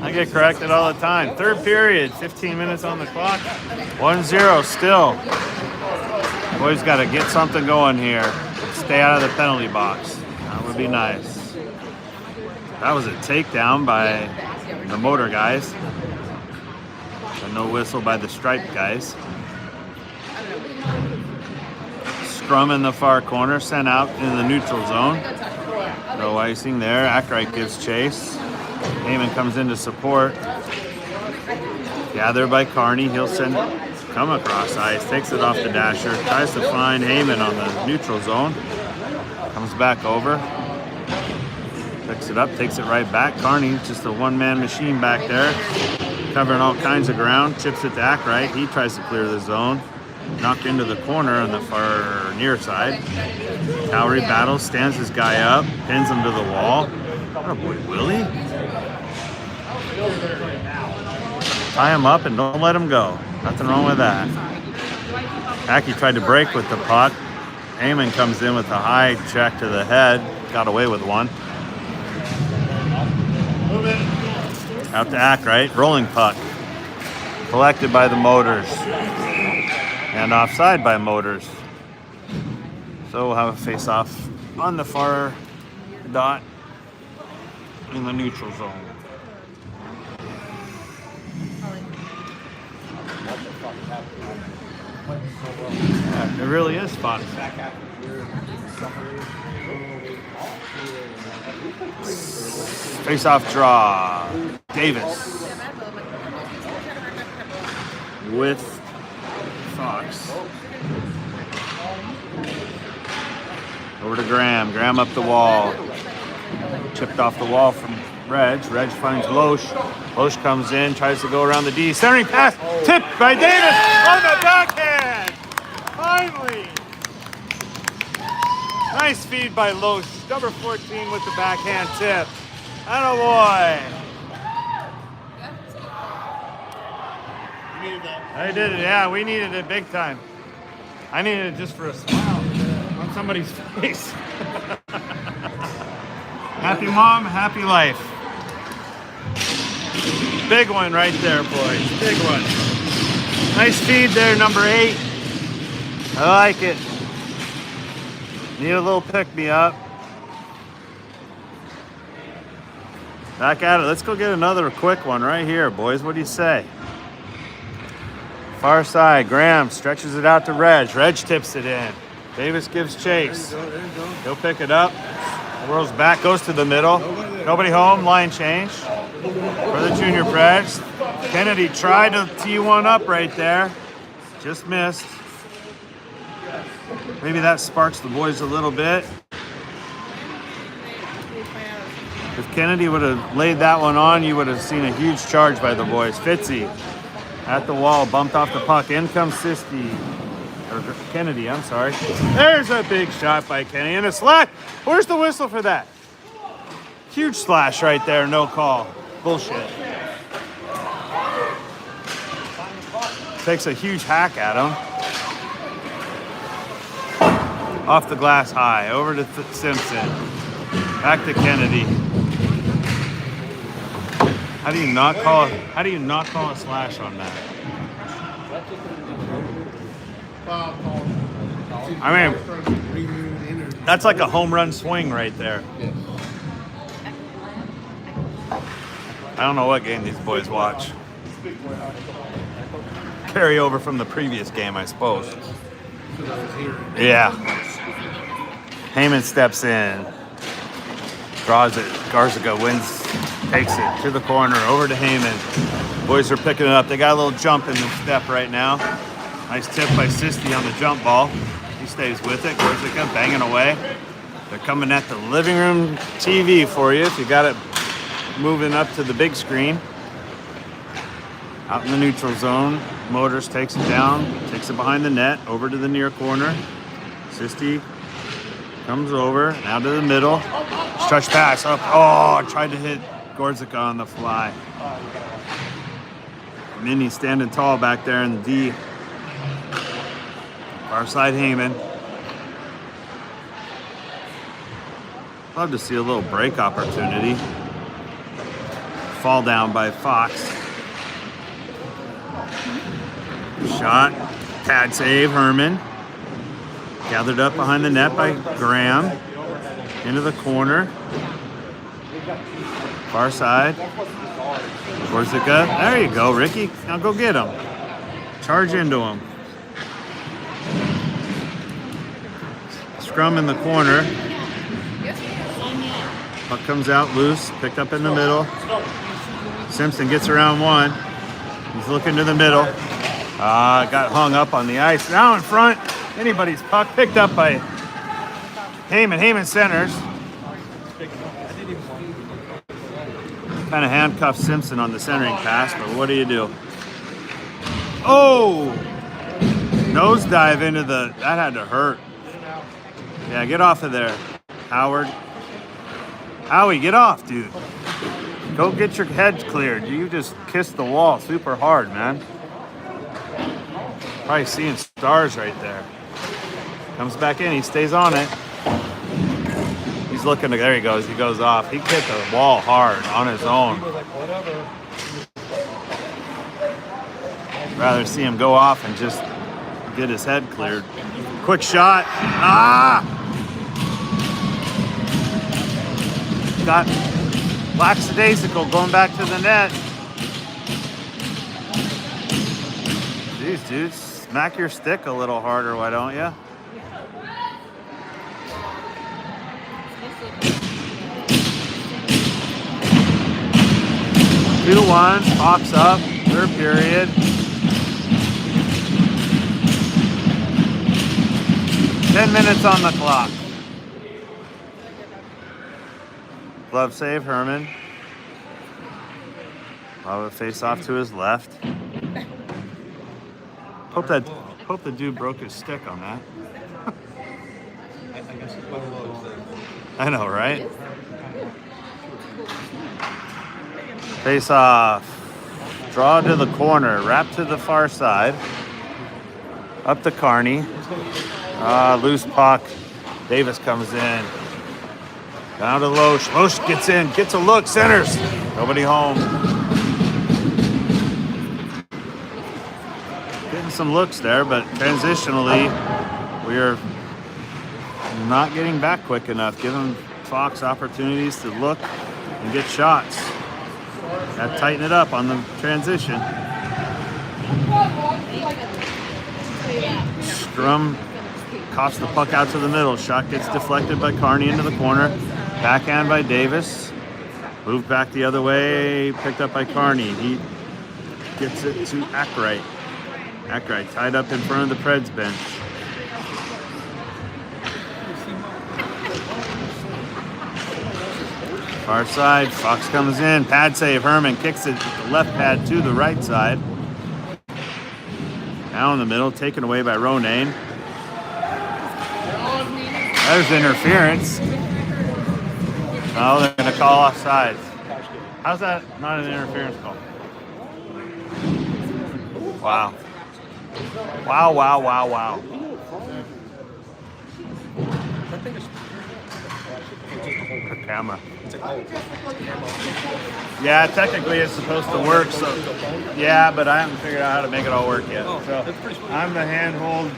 I get corrected all the time. Third period, 15 minutes on the clock. 1-0 still. Boys got to get something going here. Stay out of the penalty box. That would be nice. That was a takedown by the Motor guys. A no whistle by the Stripe guys. Scrum in the far corner, sent out in the neutral zone. No icing there. Ackright gives chase. Heyman comes in to support. Gathered by Carney. He'll come across ice. Takes it off the dasher. Tries to find Heyman on the neutral zone. Comes back over. Picks it up. Takes it right back. Carney, just a one-man machine back there. Covering all kinds of ground. Chips it to Ackright. He tries to clear the zone. Knocked into the corner on the far near side. Cowrie battles. Stands his guy up. Pins him to the wall. Oh boy, Willie. Tie him up and don't let him go. Nothing wrong with that. Aki tried to break with the puck. Heyman comes in with a high check to the head. Got away with one. Out to Ackright. Rolling puck. Collected by the Motors. And offside by Motors. So we'll have a face-off on the far dot in the neutral zone. Yeah, it really is fun. Face-off draw. Davis with Fox. Over to Graham. Graham up the wall. Chipped off the wall from Reg. Reg finds Loesch. Loesch comes in, tries to go around the D. Centering pass, tipped by Davis on the backhand. Finally. Nice feed by Loesch. Number 14 with the backhand tip. Attaboy. You needed that. I did it, yeah, we needed it big time. I needed it just for a smile on somebody's face. Happy mom, happy life. Big one right there, boys. Big one. Nice feed there, number 8. I like it. Need a little pick-me-up. Back at it. Let's go get another quick one right here, boys. What do you say? Far side, Graham stretches it out to Reg. Reg tips it in. Davis gives chase. There you go. He'll pick it up. Whirls back, goes to the middle. Nobody home, line change for the Junior Preds. Kennedy tried to tee one up right there. Just missed. Maybe that sparks the boys a little bit. If Kennedy would have laid that one on, you would have seen a huge charge by the boys. Fitzy at the wall, bumped off the puck. In comes Kennedy, I'm sorry. There's a big shot by Kennedy and a slash. Where's the whistle for that? Huge slash right there, no call. Bullshit. Takes a huge hack at him. Off the glass high, over to Simpson. Back to Kennedy. How do you not call a slash on that? I mean, that's like a home run swing right there. I don't know what game these boys watch. Carry over from the previous game, I suppose. Yeah. Heyman steps in. Draws it. Garzaga wins. Takes it to the corner. Over to Heyman. Boys are picking it up. They got a little jump in the step right now. Nice tip by Sisti on the jump ball. He stays with it. Garzaga banging away. They're coming at the living room TV for you if you got it moving up to the big screen. Out in the neutral zone. Motors takes it down. Takes it behind the net. Over to the near corner. Sisti comes over. Now to the middle. Stretch pass up. Oh, tried to hit Gorzica on the fly. Minnie standing tall back there in the D. Far side Heyman. Love to see a little break opportunity. Fall down by Fox. Shot. Pad save, Herman. Gathered up behind the net by Graham. Into the corner. Far side. Gorzica. There you go, Ricky. Now go get him. Charge into him. Scrum in the corner. Puck comes out loose. Picked up in the middle. Simpson gets around one. He's looking to the middle. Got hung up on the ice. Now in front. Anybody's puck. Picked up by Heyman. Heyman centers. Kind of handcuffed Simpson on the centering pass, but what do you do? Oh! Nosedive into the... That had to hurt. Yeah, get off of there, Howard. Howie, get off, dude. Go get your head cleared. You just kissed the wall super hard, man. Probably seeing stars right there. Comes back in. He stays on it. He's looking to... There he goes. He goes off. He hit the wall hard on his own. Rather see him go off and just get his head cleared. Quick shot. Got lackadaisical going back to the net. Jeez, dude. Smack your stick a little harder, why don't you? 2-1, Fox up, third period. Ten minutes on the clock. Glove save, Herman. Lava face off to his left. Hope the dude broke his stick on that. I know, right? Face off. Draw to the corner. Wrap to the far side. Up to Carney. Loose puck. Davis comes in. Down to Loesch. Loesch gets in. Gets a look. Centers. Nobody home. Getting some looks there, but transitionally, we are not getting back quick enough. Giving Fox opportunities to look and get shots. Got to tighten it up on the transition. Strum coughs the puck out to the middle. Shot gets deflected by Carney into the corner. Backhand by Davis. Moved back the other way. Picked up by Carney. He gets it to Ackright. Ackright tied up in front of the Preds bench. Far side, Fox comes in, pad save, Herman kicks it with the left pad to the right side. Down in the middle, taken away by Ronayne. There's interference. Oh, they're going to call offsides. How's that not an interference call? Wow. Wow, wow, wow, wow. The camera. Yeah, technically it's supposed to work, so yeah, but I haven't figured out how to make it all work yet. So I'm the handhold,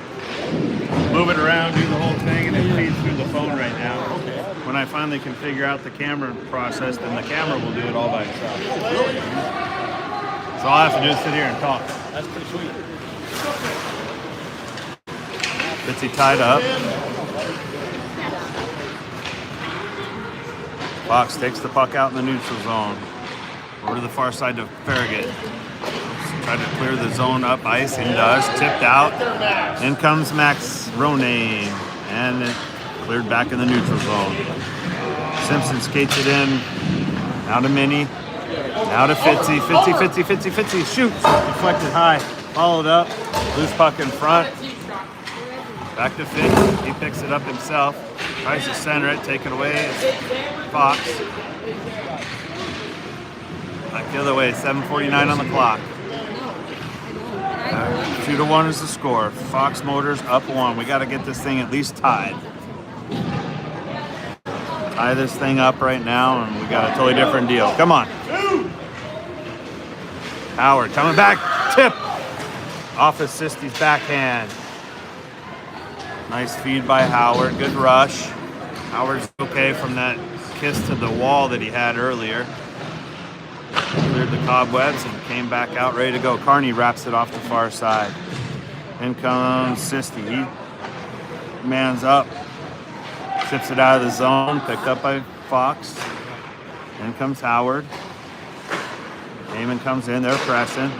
move it around, do the whole thing, and it feeds through the phone right now. When I finally can figure out the camera process, then the camera will do it all by itself. So all I have to do is sit here and talk. That's pretty sweet. Fitzy tied up. Fox takes the puck out in the neutral zone. Over to the far side to Farragut. Try to clear the zone up ice and does. Tipped out. In comes Max Ronayne. And it cleared back in the neutral zone. Simpson skates it in. Now to Minnie. Now to Fitzy. Fitzy. Shoots. Deflected high. Followed up. Loose puck in front. Back to Fitz. He picks it up himself. Tries to center it. Taken away. It's Fox. Back the other way. 7:49 on the clock. 2-1 is the score. Fox Motors up 1. We got to get this thing at least tied. Tie this thing up right now, and we got a totally different deal. Come on. Howard coming back. Tip. Off of Sisty's backhand. Nice feed by Howard. Good rush. Howard's okay from that kiss to the wall that he had earlier. Cleared the cobwebs and came back out ready to go. Carney wraps it off the far side. In comes Sisty. He mans up. Chips it out of the zone. Picked up by Fox. In comes Howard. Heyman comes in. They're pressing.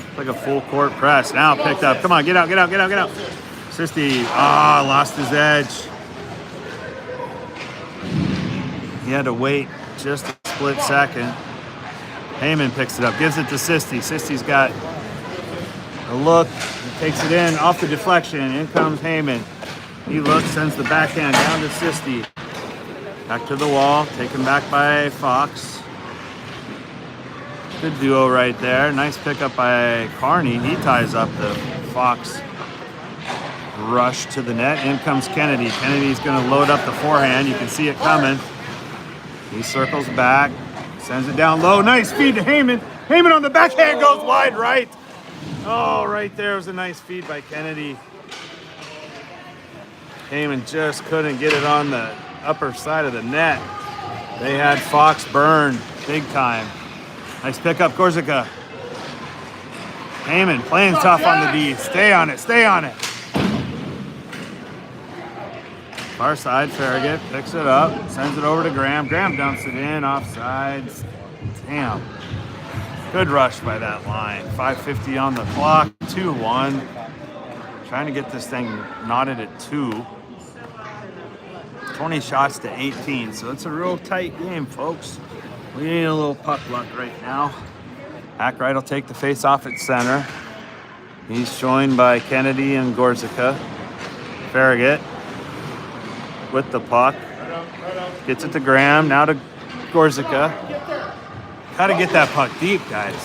It's like a full court press. Now picked up. Come on, get out. Sisty, lost his edge. He had to wait just a split second. Heyman picks it up, gives it to Sisty. Sisty's got a look, takes it in, off the deflection. In comes Heyman. He looks, sends the backhand down to Sisty. Back to the wall, taken back by Fox. Good duo right there. Nice pickup by Carney. He ties up the Fox rush to the net. In comes Kennedy. Kennedy's going to load up the forehand. You can see it coming. He circles back, sends it down low. Nice feed to Heyman. Heyman on the backhand goes wide right. Oh, right there was a nice feed by Kennedy. Heyman just couldn't get it on the upper side of the net. They had Fox burned big time. Nice pickup, Corsica. Heyman playing tough on the D. Stay on it. Far side, Farragut picks it up, sends it over to Graham. Graham dumps it in, offsides. Damn. Good rush by that line. 5:50 on the clock, 2-1. Trying to get this thing knotted at 2. 20 shots to 18, so it's a real tight game, folks. We need a little puck luck right now. Ackright will take the face off at center. He's joined by Kennedy and Gorzica. Farragut with the puck. Gets it to Graham, now to Gorzica. Gotta get that puck deep, guys.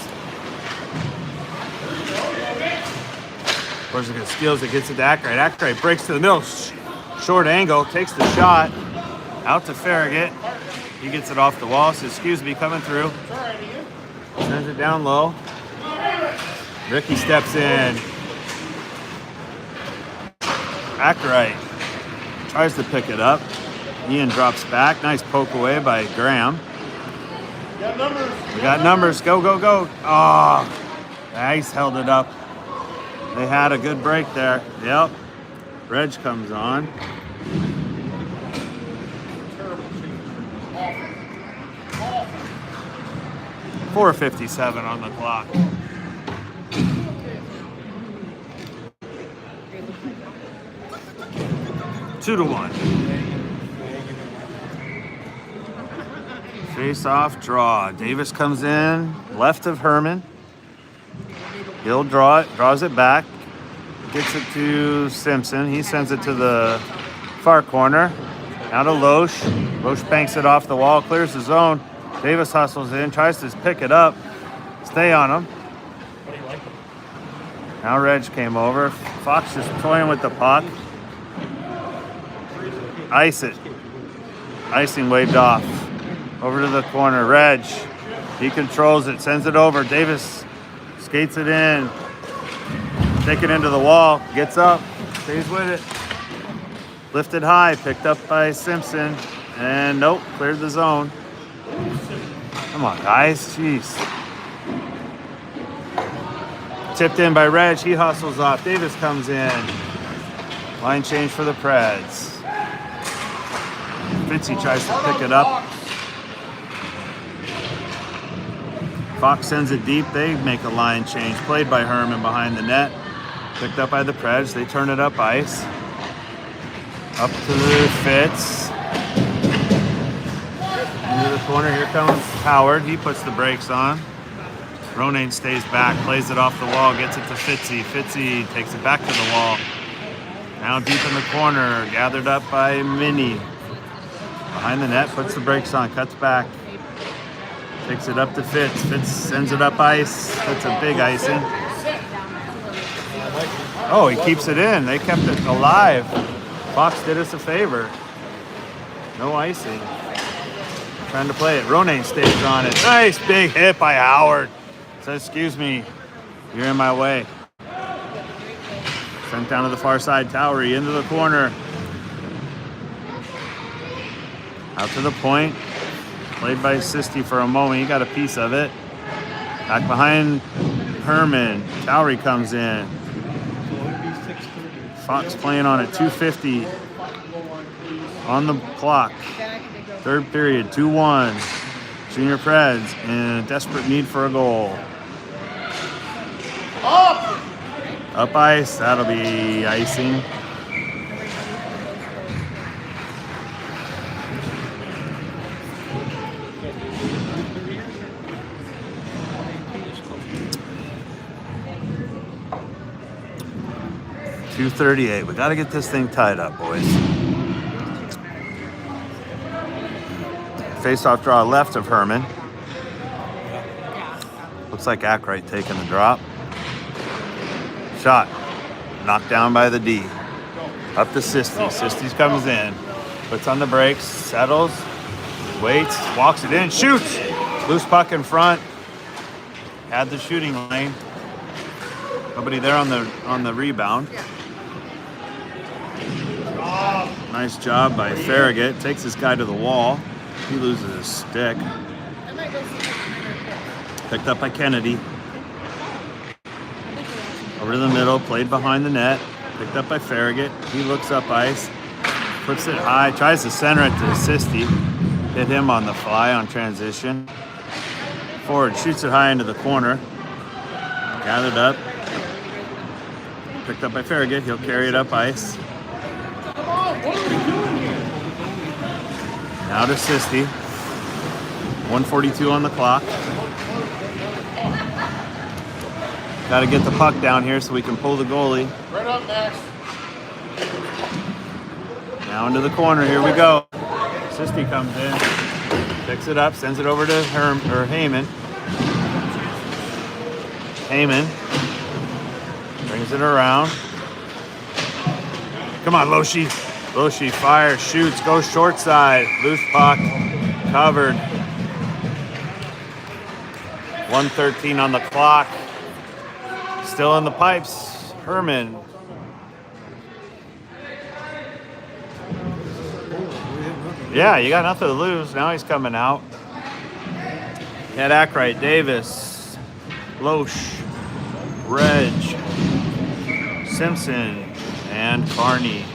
Gorzica steals it, gets it to Ackright. Ackright breaks to the middle. Short angle, takes the shot. Out to Farragut. He gets it off the wall, says, excuse me, coming through. Sends it down low. Ricky steps in. Ackright tries to pick it up. Ian drops back. Nice poke away by Graham. We got numbers. Go, go, go. Oh, the Ice held it up. They had a good break there. Yep. Reg comes on. .457 on the clock. Two to one. Face off, draw. Davis comes in, left of Herman. He'll draw it, draws it back, gets it to Simpson. He sends it to the far corner. Now to Loesch. Loesch banks it off the wall, clears the zone. Davis hustles in, tries to pick it up, stay on him. Now Reg came over. Fox just toying with the puck. Ice it. Icing waved off. Over to the corner. Reg. He controls it. Sends it over. Davis skates it in. Take it into the wall. Gets up. Stays with it. Lifted high. Picked up by Simpson. And nope. Cleared the zone. Come on, guys. Jeez. Tipped in by Reg. He hustles off. Davis comes in. Line change for the Preds. Fitzy tries to pick it up. Fox sends it deep. They make a line change. Played by Herman behind the net. Picked up by the Preds. They turn it up ice. Up to the Fitz. Into the corner. Here comes Howard. He puts the brakes on. Ronayne stays back. Plays it off the wall. Gets it to Fitzy. Fitzy takes it back to the wall. Now deep in the corner. Gathered up by Minnie. Behind the net. Puts the brakes on. Cuts back. Takes it up to Fitz. Fitz sends it up ice. That's a big icing. Oh, he keeps it in. They kept it alive. Fox did us a favor. No icing. Trying to play it. Ronayne stays on it. Nice big hit by Howard. Says, excuse me, you're in my way. Sent down to the far side. Towery into the corner. Out to the point. Played by Sisti for a moment. He got a piece of it. Back behind Herman. Towery comes in. Fox playing on it. 2:50 on the clock. Third period. 2-1. Junior Preds in desperate need for a goal. Up ice. That'll be icing. .238. We got to get this thing tied up, boys. Face-off draw left of Herman. Looks like Ackright taking the drop. Shot. Knocked down by the D. Up to Sisti. Sisti comes in. Puts on the brakes. Settles. Waits. Walks it in. Shoots. Loose puck in front. Had the shooting lane. Nobody there on the rebound. Nice job by Farragut. Takes this guy to the wall. He loses his stick. Picked up by Kennedy. Over to the middle. Played behind the net. Picked up by Farragut. He looks up ice. Puts it high. Tries to center it to Sisti. Hit him on the fly on transition. Forward shoots it high into the corner. Gathered up. Picked up by Farragut. He'll carry it up ice. Now to Sisti. 1:42 on the clock. Got to get the puck down here so we can pull the goalie. Right up next. Now into the corner. Here we go. Sisti comes in, picks it up, sends it over to Heyman. Heyman brings it around. Come on, Loshi. Loshi fires, shoots, goes short side. Loose puck, covered. 1:13 on the clock. Still in the pipes. Herman. Yeah, you got nothing to lose. Now he's coming out. Ed Ackright, Davis, Loesch, Reg, Simpson, and Carney.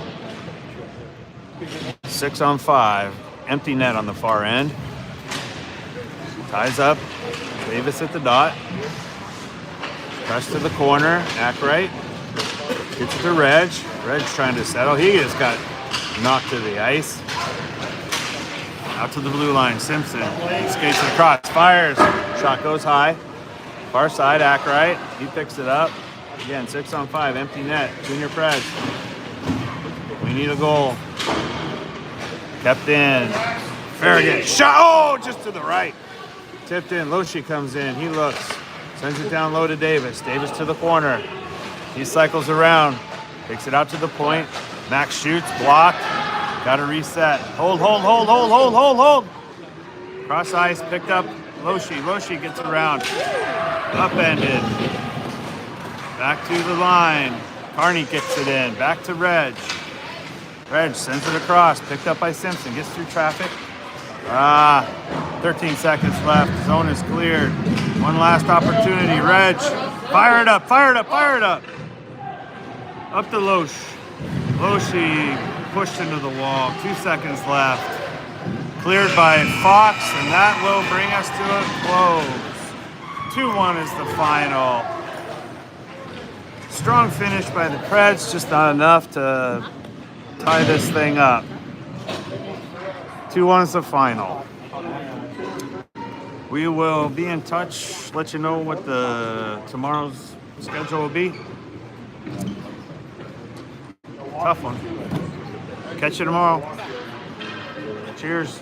6 on 5. Empty net on the far end. Ties up. Davis at the dot. Press to the corner. Ackright. Gets it to Reg. Reg's trying to settle. He just got knocked to the ice. Out to the blue line. Simpson skates it across. Fires. Shot goes high. Far side. Ackright. He picks it up. Again, 6 on 5. Empty net. Junior Preds. We need a goal. Kept in. Farragut. Shot. Oh, just to the right. Tipped in. Loesch comes in. He looks. Sends it down low to Davis. Davis to the corner. He cycles around. Takes it out to the point. Max shoots. Blocked. Got to reset. Hold. Cross ice. Picked up Loesch. Loesch gets around. Upended. Back to the line. Carney kicks it in. Back to Reg. Reg sends it across. Picked up by Simpson. Gets through traffic. 13 seconds left. Zone is cleared. One last opportunity. Reg. Fire it up. Up to Loesch. Loesch pushed into the wall. 2 seconds left. Cleared by Fox, and that will bring us to a close. 2-1 is the final. Strong finish by the Preds, just not enough to tie this thing up. 2-1 is the final. We will be in touch, let you know what tomorrow's schedule will be. Tough one. Catch you tomorrow. Cheers.